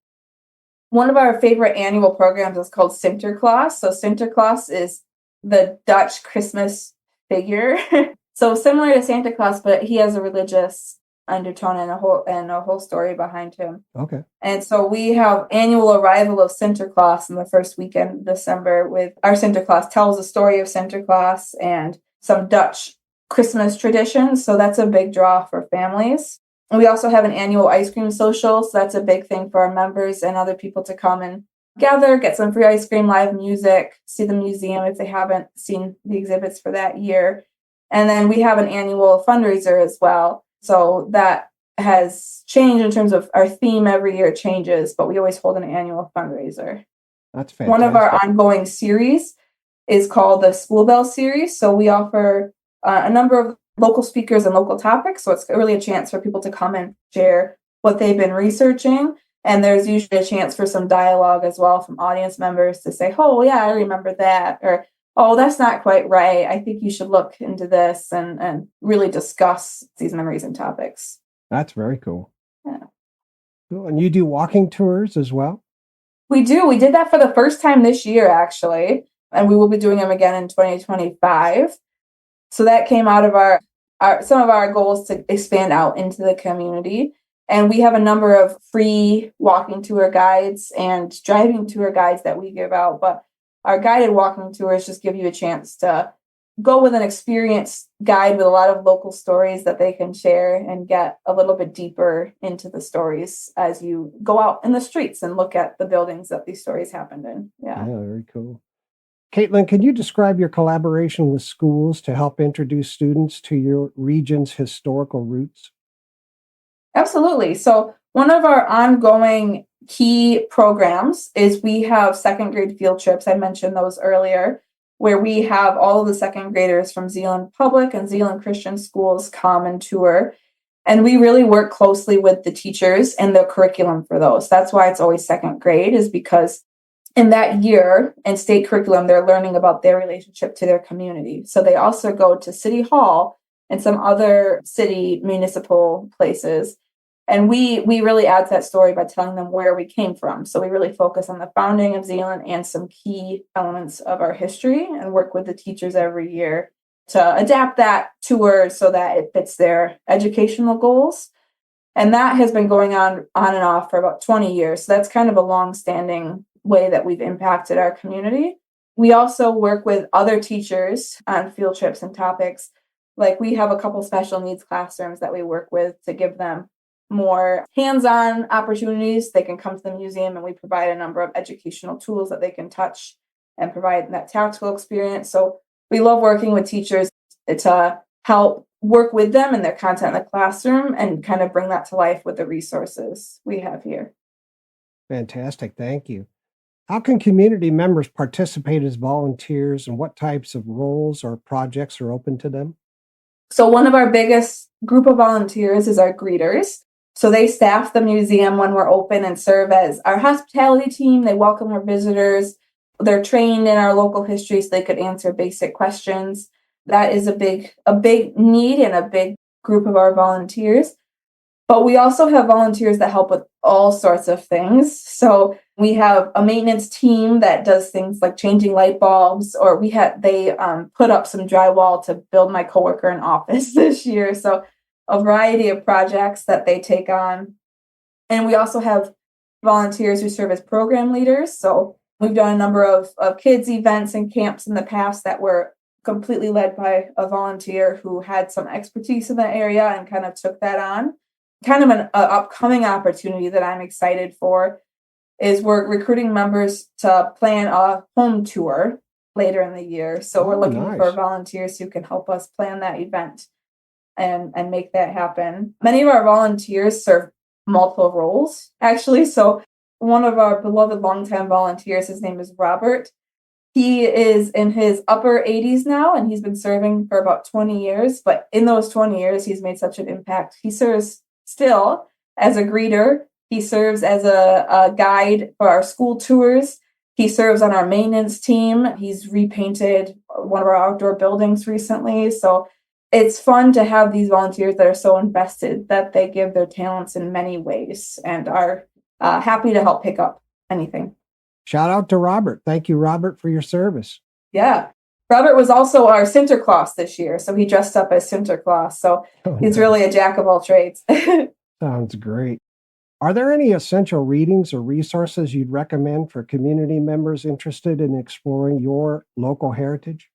One of our favorite annual programs is called Sinterklaas. So Sinterklaas is the Dutch Christmas figure. So similar to Santa Claus, but he has a religious undertone and a whole story behind him. Okay. And so we have annual arrival of Sinterklaas in the first weekend of December with our Sinterklaas tells the story of Sinterklaas and some Dutch Christmas traditions. So that's a big draw for families. And we also have an annual ice cream social. So that's a big thing for our members and other people to come and gather, get some free ice cream, live music, see the museum if they haven't seen the exhibits for that year. And then we have an annual fundraiser as well. So that has changed in terms of our theme every year changes, but we always hold an annual fundraiser. That's fantastic. One of our ongoing series is called the School Bell series. So we offer a number of local speakers and local topics. So it's really a chance for people to come and share what they've been researching. And there's usually a chance for some dialogue as well from audience members to say, oh, yeah, I remember that. Or, oh, that's not quite right. I think you should look into this and really discuss these memories and topics. That's very cool. Yeah. Cool. And you do walking tours as well? We do. We did that for the first time this year, actually. And we will be doing them again in 2025. So that came out of some of our goals to expand out into the community. And we have a number of free walking tour guides and driving tour guides that we give out. But our guided walking tours just give you a chance to go with an experienced guide with a lot of local stories that they can share and get a little bit deeper into the stories as you go out in the streets and look at the buildings that these stories happened in. Yeah, very cool. Katelyn, can you describe your collaboration with schools to help introduce students to your region's historical roots? Absolutely. So one of our ongoing key programs is we have second grade field trips. I mentioned those earlier, where we have all of the second graders from Zeeland Public and Zeeland Christian Schools come and tour. And we really work closely with the teachers and the curriculum for those. That's why it's always second grade, is because in that year in state curriculum, they're learning about their relationship to their community. So they also go to City Hall and some other city municipal places. And we really add to that story by telling them where we came from. So we really focus on the founding of Zeeland and some key elements of our history and work with the teachers every year to adapt that tour so that it fits their educational goals. And that has been going on and off for about 20 years. So that's kind of a long-standing way that we've impacted our community. We also work with other teachers on field trips and topics. Like we have a couple special needs classrooms that we work with to give them more hands-on opportunities. They can come to the museum and we provide a number of educational tools that they can touch and provide that tactical experience. So we love working with teachers to help work with them and their content in the classroom and kind of bring that to life with the resources we have here. Fantastic. Thank you. How can community members participate as volunteers, and what types of roles or projects are open to them? So one of our biggest group of volunteers is our greeters. So they staff the museum when we're open and serve as our hospitality team. They welcome our visitors. They're trained in our local history so they could answer basic questions. That is a big need and a big group of our volunteers. But we also have volunteers that help with all sorts of things. So we have a maintenance team that does things like changing light bulbs, or they put up some drywall to build my coworker an office this year. So a variety of projects that they take on. And we also have volunteers who serve as program leaders. So we've done a number of kids events and camps in the past that were completely led by a volunteer who had some expertise in that area and kind of took that on. Kind of an upcoming opportunity that I'm excited for is we're recruiting members to plan a home tour later in the year. So we're looking for volunteers who can help us plan that event and make that happen. Many of our volunteers serve multiple roles, actually. So one of our beloved longtime volunteers, his name is Robert. He is in his upper 80s now, and he's been serving for about 20 years. But in those 20 years, he's made such an impact. He serves still as a greeter. He serves as a guide for our school tours. He serves on our maintenance team. He's repainted one of our outdoor buildings recently. So it's fun to have these volunteers that are so invested that they give their talents in many ways and are happy to help pick up anything. Shout out to Robert. Thank you, Robert, for your service. Yeah. Robert was also our Sinterklaas this year, so he dressed up as Sinterklaas. So he's really a jack of all trades. Sounds great. Are there any essential readings or resources you'd recommend for community members interested in exploring your local heritage?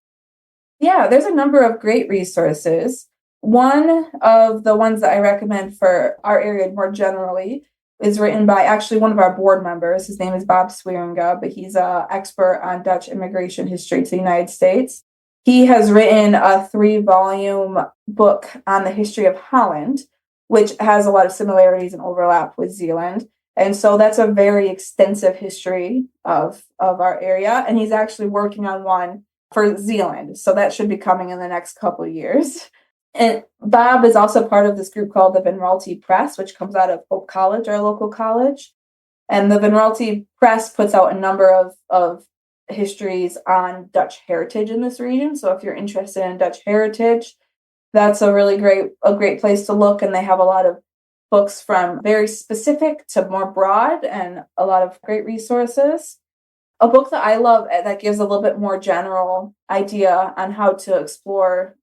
Yeah, there's a number of great resources. One of the ones that I recommend for our area more generally is written by actually one of our board members. His name is Bob Swearinga, but he's an expert on Dutch immigration history to the United States. He has written a 3-volume book on the history of Holland, which has a lot of similarities and overlap with Zeeland. And so that's a very extensive history of our area. And he's actually working on one for Zeeland. So that should be coming in the next couple of years. And Bob is also part of this group called the VerMerris Press, which comes out of Hope College, our local college. And the VerMerris Press puts out a number of histories on Dutch heritage in this region. So if you're interested in Dutch heritage, that's a really great place to look. And they have a lot of books from very specific to more broad and a lot of great resources. A book that I love that gives a little bit more general idea on how to explore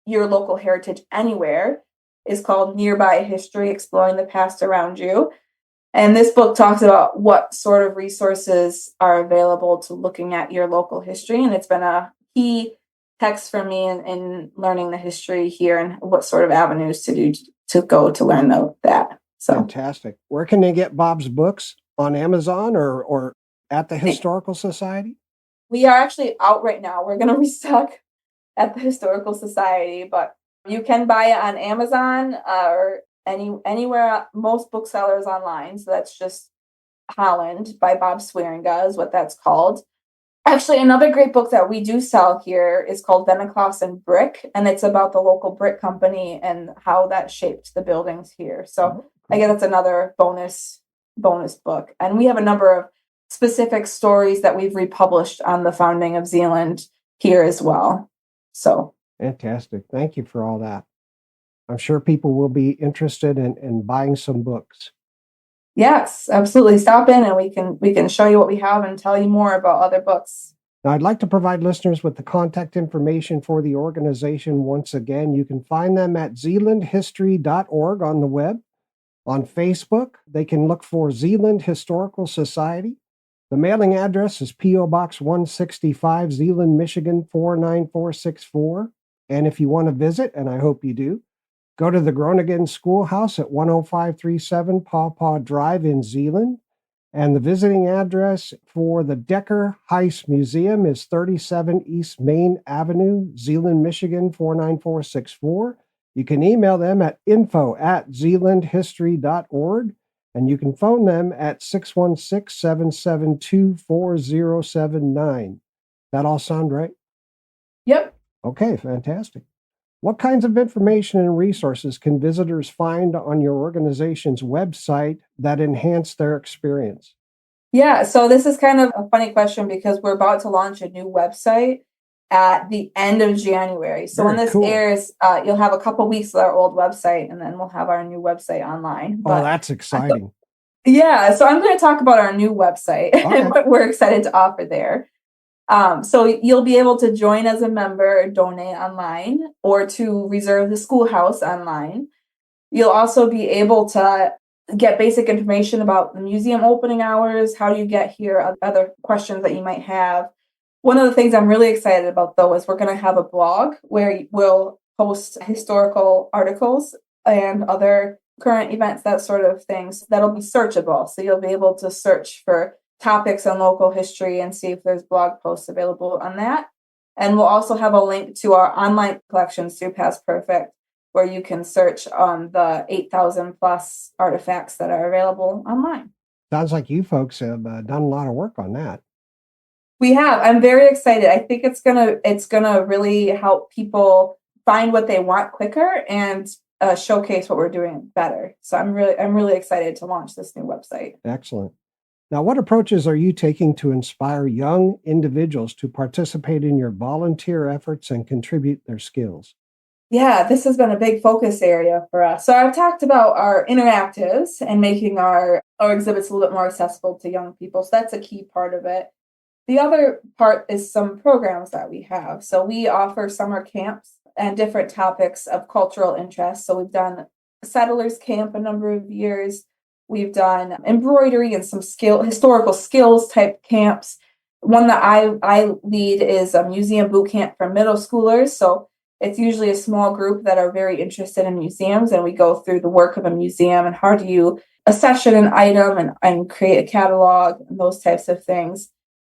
your local heritage anywhere is called Nearby History, Exploring the Past Around You. And this book talks about what sort of resources are available to looking at your local history. And it's been a key text for me in learning the history here and what sort of avenues to go to learn that. So fantastic. Where can they get Bob's books? On Amazon or at the Historical Society? We are actually out right now. We're going to restock at the Historical Society, but you can buy it on Amazon or anywhere, most booksellers online. So that's just Holland by Bob Swearinga is what that's called. Actually, another great book that we do sell here is called Veneklaas and Brick, and it's about the local brick company and how that shaped the buildings here. So I guess that's another bonus book. And we have a number of specific stories that we've republished on the founding of Zeeland here as well. So fantastic. Thank you for all that. I'm sure people will be interested in buying some books. Yes, absolutely. Stop in and we can show you what we have and tell you more about other books. Now, I'd like to provide listeners with the contact information for the organization once again. You can find them at zeelandhistory.org on the web. On Facebook, they can look for Zeeland Historical Society. The mailing address is P.O. Box 165, Zeeland, Michigan 49464. And if you want to visit, and I hope you do, go to the Groningen Schoolhouse at 10537 Paw Paw Drive in Zeeland. And the visiting address for the Decker Heist Museum is 37 East Main Avenue, Zeeland, Michigan 49464. You can email them at info@zeelandhistory.org, and you can phone them at 616-772-4079. That all sound right? Yep. Okay, fantastic. What kinds of information and resources can visitors find on your organization's website that enhance their experience? Yeah, so this is kind of a funny question because we're about to launch a new website at the end of January. So when this airs, you'll have a couple weeks of our old website, and then we'll have our new website online. Oh, that's exciting. Yeah, so I'm going to talk about our new website and what we're excited to offer there. So you'll be able to join as a member, donate online, or to reserve the Schoolhouse online. You'll also be able to get basic information about the museum opening hours, how do you get here, other questions that you might have. One of the things I'm really excited about, though, is we're going to have a blog where we'll post historical articles and other current events, that sort of things, that'll be searchable. So you'll be able to search for topics on local history and see if there's blog posts available on that. And we'll also have a link to our online collections through Past Perfect, where you can search on the 8,000 plus artifacts that are available online. Sounds like you folks have done a lot of work on that. We have. I'm very excited. I think it's gonna really help people find what they want quicker and showcase what we're doing better. So I'm really excited to launch this new website. Excellent. Now, what approaches are you taking to inspire young individuals to participate in your volunteer efforts and contribute their skills? Yeah, this has been a big focus area for us. So I've talked about our interactives and making our exhibits a little bit more accessible to young people. So that's a key part of it. The other part is some programs that we have. So we offer summer camps and different topics of cultural interest. So we've done settlers camp a number of years. We've done embroidery and some historical skills type camps. One that I lead is a museum boot camp for middle schoolers. So it's usually a small group that are very interested in museums, and we go through the work of a museum and how do you accession an item and create a catalog and those types of things.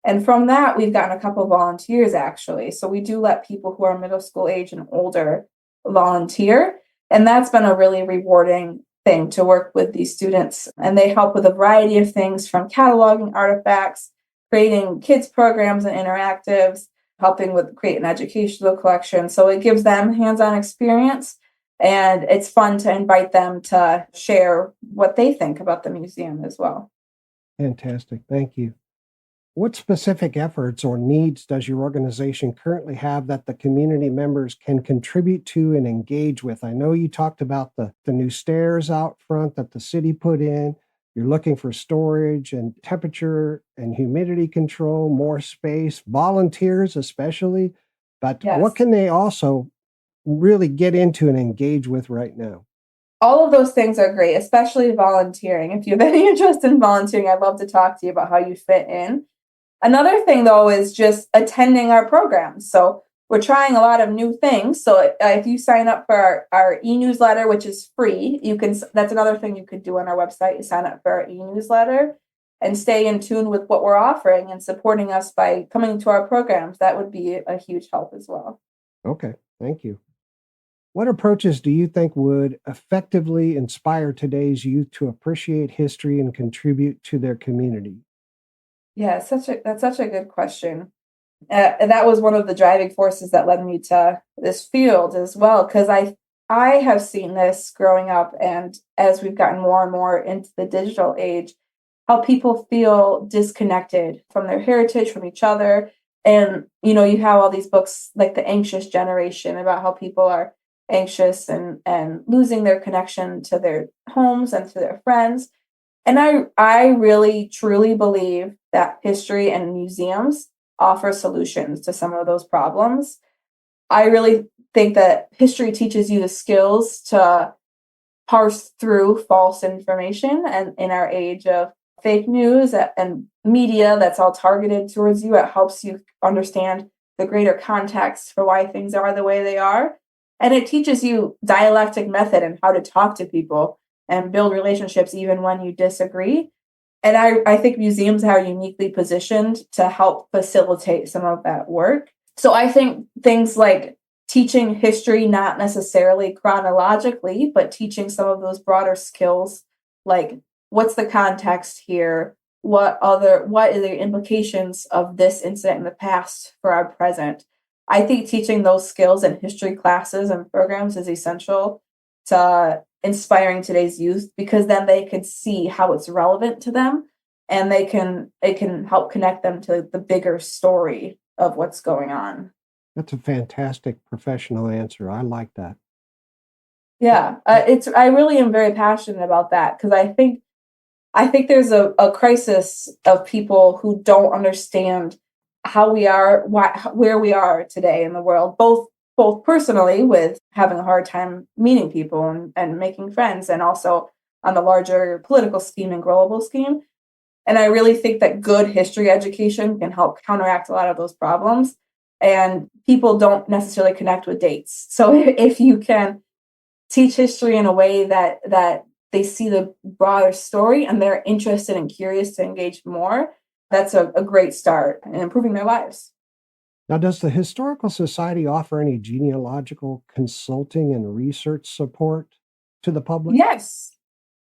And from that, we've gotten a couple of volunteers, actually. So we do let people who are middle school age and older volunteer. And that's been a really rewarding thing to work with these students. And they help with a variety of things, from cataloging artifacts, creating kids programs and interactives, helping with create an educational collection. So it gives them hands-on experience. And it's fun to invite them to share what they think about the museum as well. Fantastic. Thank you. What specific efforts or needs does your organization currently have that the community members can contribute to and engage with? I know you talked about the new stairs out front that the city put in. You're looking for storage and temperature and humidity control, more space, volunteers especially. But what can they also really get into and engage with right now? All of those things are great, especially volunteering. If you have any interest in volunteering, I'd love to talk to you about how you fit in. Another thing, though, is just attending our programs. So we're trying a lot of new things. So if you sign up for our e-newsletter, which is free, that's another thing you could do on our website, is sign up for our e-newsletter and stay in tune with what we're offering and supporting us by coming to our programs. That would be a huge help as well. Okay, thank you. What approaches do you think would effectively inspire today's youth to appreciate history and contribute to their community? Yeah, that's such a good question. And that was one of the driving forces that led me to this field as well, because I have seen this growing up, and as we've gotten more and more into the digital age, how people feel disconnected from their heritage, from each other. And, you have all these books like The Anxious Generation about how people are anxious and losing their connection to their homes and to their friends. And I really, truly believe that history and museums offer solutions to some of those problems. I really think that history teaches you the skills to parse through false information, and in our age of fake news and media that's all targeted towards you. It helps you understand the greater context for why things are the way they are. And it teaches you dialectic method and how to talk to people and build relationships even when you disagree. And I think museums are uniquely positioned to help facilitate some of that work. So I think things like teaching history, not necessarily chronologically, but teaching some of those broader skills, like what's the context here? What are the implications of this incident in the past for our present? I think teaching those skills in history classes and programs is essential to inspiring today's youth, because then they can see how it's relevant to them, and it can help connect them to the bigger story of what's going on. That's a fantastic professional answer. I like that. Yeah, I really am very passionate about that, because I think there's a crisis of people who don't understand how we are, where we are today in the world, both personally with having a hard time meeting people and making friends, and also on the larger political scheme and global scheme. And I really think that good history education can help counteract a lot of those problems. And people don't necessarily connect with dates. So if you can teach history in a way that they see the broader story and they're interested and curious to engage more, that's a great start in improving their lives. Now, does the Historical Society offer any genealogical consulting and research support to the public? Yes,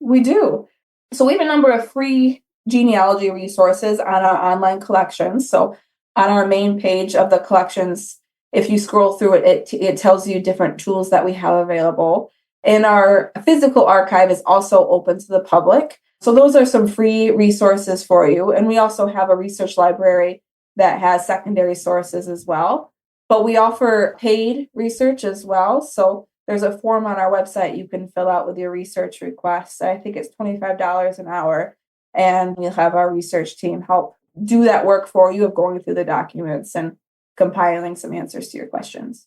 we do. So we have a number of free genealogy resources on our online collections. So on our main page of the collections, if you scroll through it tells you different tools that we have available. And our physical archive is also open to the public. So those are some free resources for you. And we also have a research library that has secondary sources as well. But we offer paid research as well. So there's a form on our website you can fill out with your research requests. I think it's $25 an hour. And you'll have our research team help do that work for you of going through the documents and compiling some answers to your questions.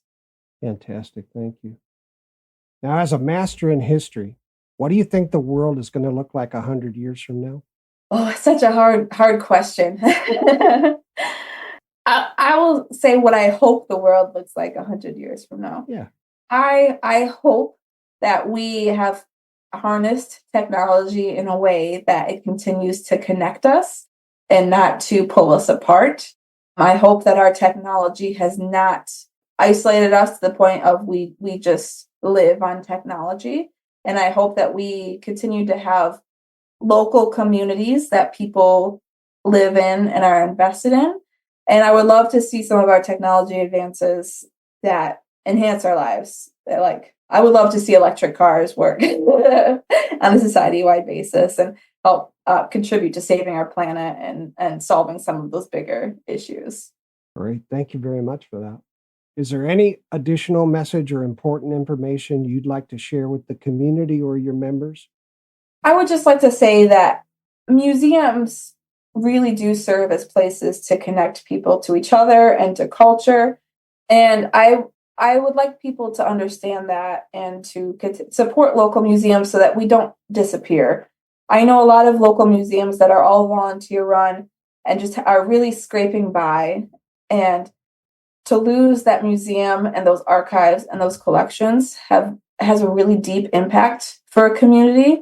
Fantastic. Thank you. Now, as a master in history, what do you think the world is going to look like 100 years from now? Oh, it's such a hard question. I will say what I hope the world looks like 100 years from now. Yeah. I hope that we have harnessed technology in a way that it continues to connect us and not to pull us apart. I hope that our technology has not isolated us to the point of we just live on technology. And I hope that we continue to have local communities that people live in and are invested in. And I would love to see some of our technology advances that enhance our lives. I would love to see electric cars work on a society-wide basis and help contribute to saving our planet and solving some of those bigger issues. Great. Thank you very much for that. Is there any additional message or important information you'd like to share with the community or your members? I would just like to say that museums really do serve as places to connect people to each other and to culture. And I would like people to understand that and to support local museums so that we don't disappear. I know a lot of local museums that are all volunteer run and just are really scraping by. And to lose that museum and those archives and those collections has a really deep impact for a community.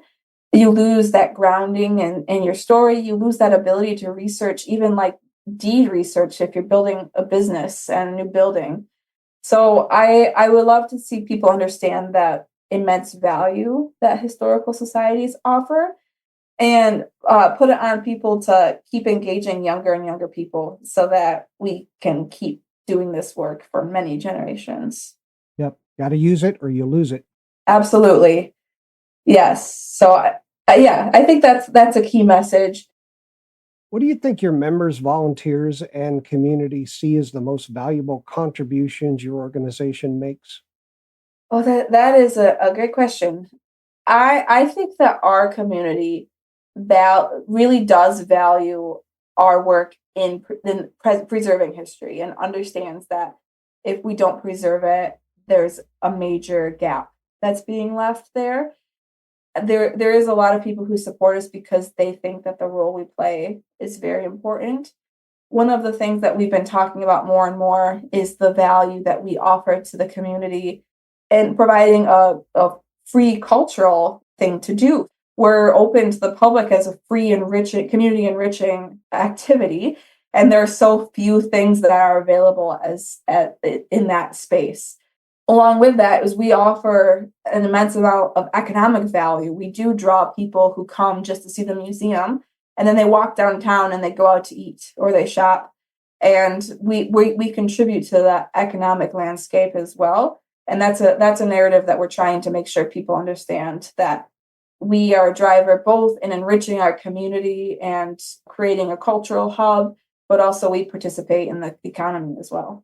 You lose that grounding in your story. You lose that ability to research, even like deed research, if you're building a business and a new building. So I would love to see people understand that immense value that historical societies offer and put it on people to keep engaging younger and younger people so that we can keep doing this work for many generations. Yep. Got to use it or you lose it. Absolutely. Yes. So I think that's a key message. What do you think your members, volunteers, and community see as the most valuable contributions your organization makes? Oh, that is a great question. I think that our community really does value our work in preserving history and understands that if we don't preserve it, there's a major gap that's being left there. there is a lot of people who support us because they think that the role we play is very important. One of the things that we've been talking about more and more is the value that we offer to the community and providing a free cultural thing to do. We're open to the public as a free enriching, community enriching activity. And there are so few things that are available in that space. Along with that is we offer an immense amount of economic value. We do draw people who come just to see the museum, and then they walk downtown and they go out to eat or they shop. And we contribute to that economic landscape as well. And that's a narrative that we're trying to make sure people understand, that we are a driver both in enriching our community and creating a cultural hub, but also we participate in the economy as well.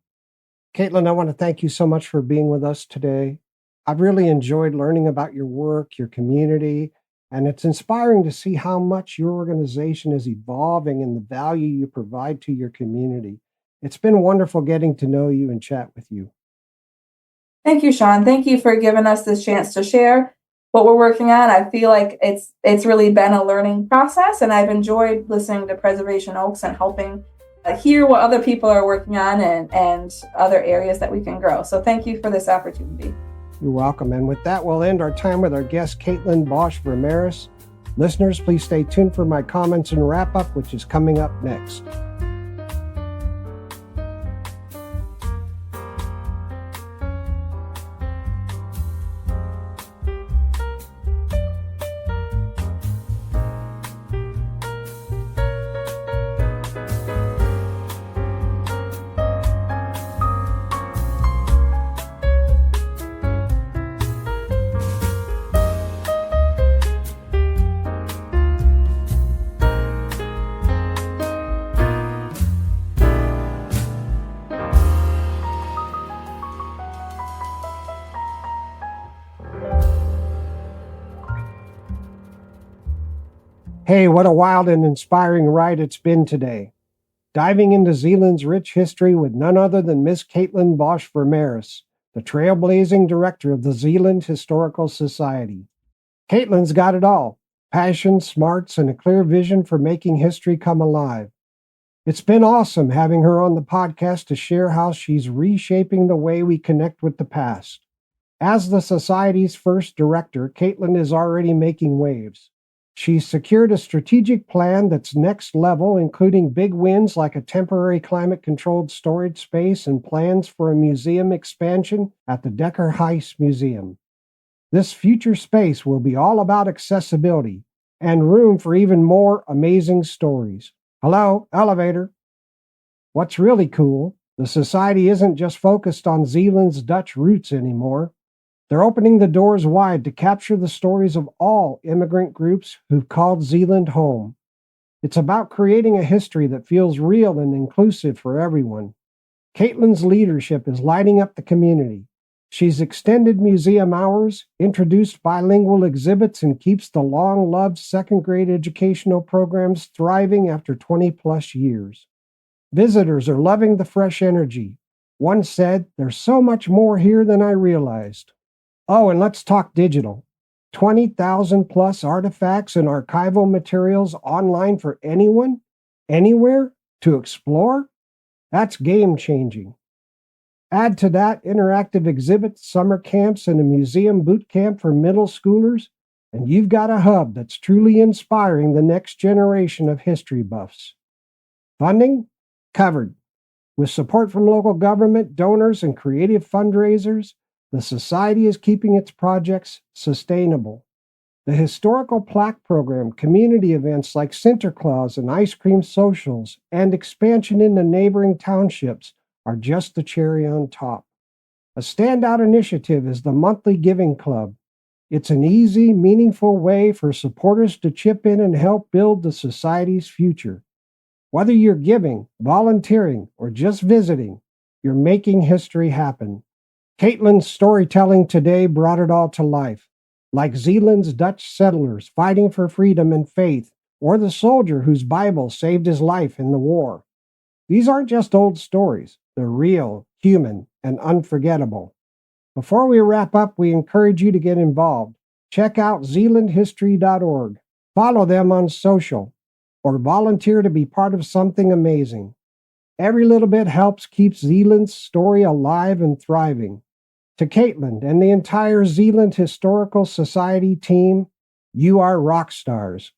Katelyn, I want to thank you so much for being with us today. I've really enjoyed learning about your work, your community, and it's inspiring to see how much your organization is evolving and the value you provide to your community. It's been wonderful getting to know you and chat with you. Thank you, Sean. Thank you for giving us this chance to share what we're working on. I feel like it's really been a learning process, and I've enjoyed listening to Preservation Oaks and helping hear what other people are working on and other areas that we can grow. So thank you for this opportunity. You're welcome. And with that, we'll end our time with our guest, Katelyn Bosch VerMerris. Listeners, please stay tuned for my comments and wrap-up, which is coming up next. Hey, what a wild and inspiring ride it's been today. Diving into Zeeland's rich history with none other than Miss Katelyn Bosch VerMerris, the trailblazing director of the Zeeland Historical Society. Katelyn's got it all: passion, smarts, and a clear vision for making history come alive. It's been awesome having her on the podcast to share how she's reshaping the way we connect with the past. As the Society's first director, Katelyn is already making waves. She's secured a strategic plan that's next level, including big wins like a temporary climate-controlled storage space and plans for a museum expansion at the Decker Heist Museum. This future space will be all about accessibility and room for even more amazing stories. Hello, elevator. What's really cool, the Society isn't just focused on Zeeland's Dutch roots anymore. They're opening the doors wide to capture the stories of all immigrant groups who've called Zeeland home. It's about creating a history that feels real and inclusive for everyone. Katelyn's leadership is lighting up the community. She's extended museum hours, introduced bilingual exhibits, and keeps the long-loved second-grade educational programs thriving after 20-plus years. Visitors are loving the fresh energy. One said, "There's so much more here than I realized." Oh, and let's talk digital. 20,000 plus artifacts and archival materials online for anyone, anywhere, to explore? That's game-changing. Add to that interactive exhibits, summer camps, and a museum boot camp for middle schoolers, and you've got a hub that's truly inspiring the next generation of history buffs. Funding? Covered. With support from local government, donors, and creative fundraisers, the Society is keeping its projects sustainable. The historical plaque program, community events like Sinterklaas and ice cream socials, and expansion into neighboring townships are just the cherry on top. A standout initiative is the monthly Giving Club. It's an easy, meaningful way for supporters to chip in and help build the Society's future. Whether you're giving, volunteering, or just visiting, you're making history happen. Katelyn's storytelling today brought it all to life, like Zeeland's Dutch settlers fighting for freedom and faith, or the soldier whose Bible saved his life in the war. These aren't just old stories. They're real, human, and unforgettable. Before we wrap up, we encourage you to get involved. check out zeelandhistory.org. Follow them on social, or volunteer to be part of something amazing. Every little bit helps keep Zeeland's story alive and thriving. To Katelyn and the entire Zeeland Historical Society team, you are rock stars.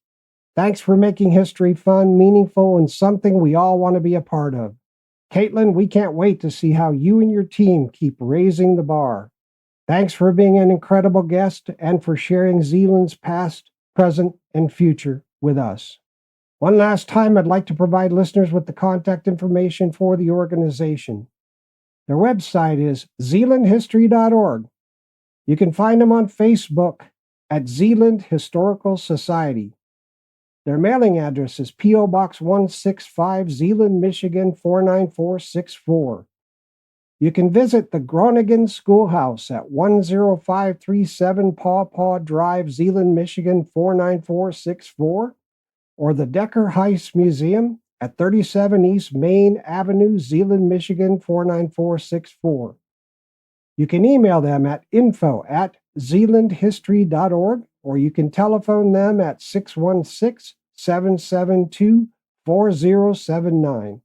Thanks for making history fun, meaningful, and something we all want to be a part of. Katelyn, we can't wait to see how you and your team keep raising the bar. Thanks for being an incredible guest and for sharing Zeeland's past, present, and future with us. One last time, I'd like to provide listeners with the contact information for the organization. Their website is zeelandhistory.org. You can find them on Facebook at Zeeland Historical Society. Their mailing address is P.O. Box 165, Zeeland, Michigan 49464. You can visit the Groningen Schoolhouse at 10537 Paw Paw Drive, Zeeland, Michigan 49464, or the Decker Heiss Museum at 37 East Main Avenue, Zeeland, Michigan 49464. You can email them at info@zeelandhistory.org, or you can telephone them at 616-772-4079.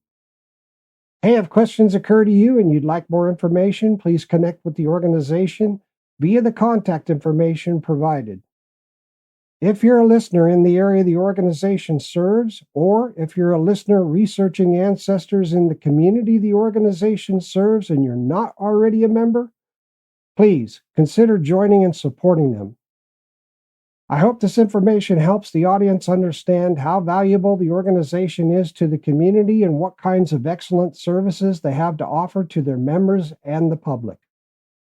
Hey, if questions occur to you and you'd like more information, please connect with the organization via the contact information provided. If you're a listener in the area the organization serves, or if you're a listener researching ancestors in the community the organization serves and you're not already a member, please consider joining and supporting them. I hope this information helps the audience understand how valuable the organization is to the community and what kinds of excellent services they have to offer to their members and the public.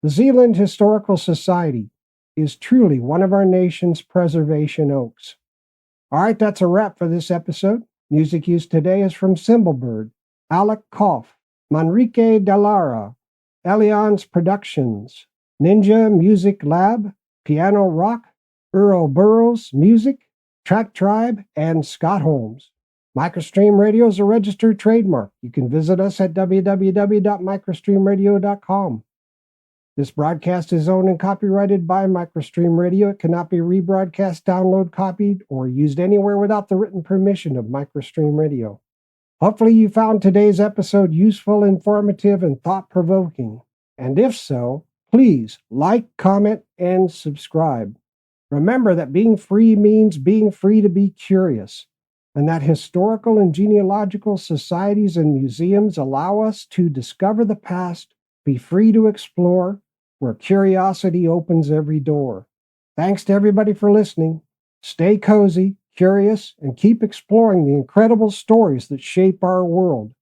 The Zeeland Historical Society is truly one of our nation's preservation oaks. All right, that's a wrap for this episode. Music used today is from Cymbalbird, Alec Koff, Manrique Dallara, Elians Productions, Ninja Music Lab, Piano Rock, Earl Burroughs Music, Track Tribe, and Scott Holmes. Microstream Radio is a registered trademark. You can visit us at www.microstreamradio.com. This broadcast is owned and copyrighted by Microstream Radio. It cannot be rebroadcast, downloaded, copied, or used anywhere without the written permission of Microstream Radio. Hopefully you found today's episode useful, informative, and thought-provoking. And if so, please like, comment, and subscribe. Remember that being free means being free to be curious, and that historical and genealogical societies and museums allow us to discover the past, be free to explore, where curiosity opens every door. Thanks to everybody for listening. Stay cozy, curious, and keep exploring the incredible stories that shape our world.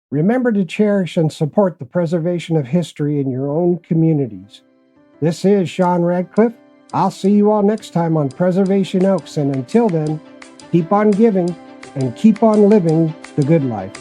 Remember to cherish and support the preservation of history in your own communities. This is Sean Radcliff. I'll see you all next time on Preservation Oaks, and until then, keep on giving and keep on living the good life.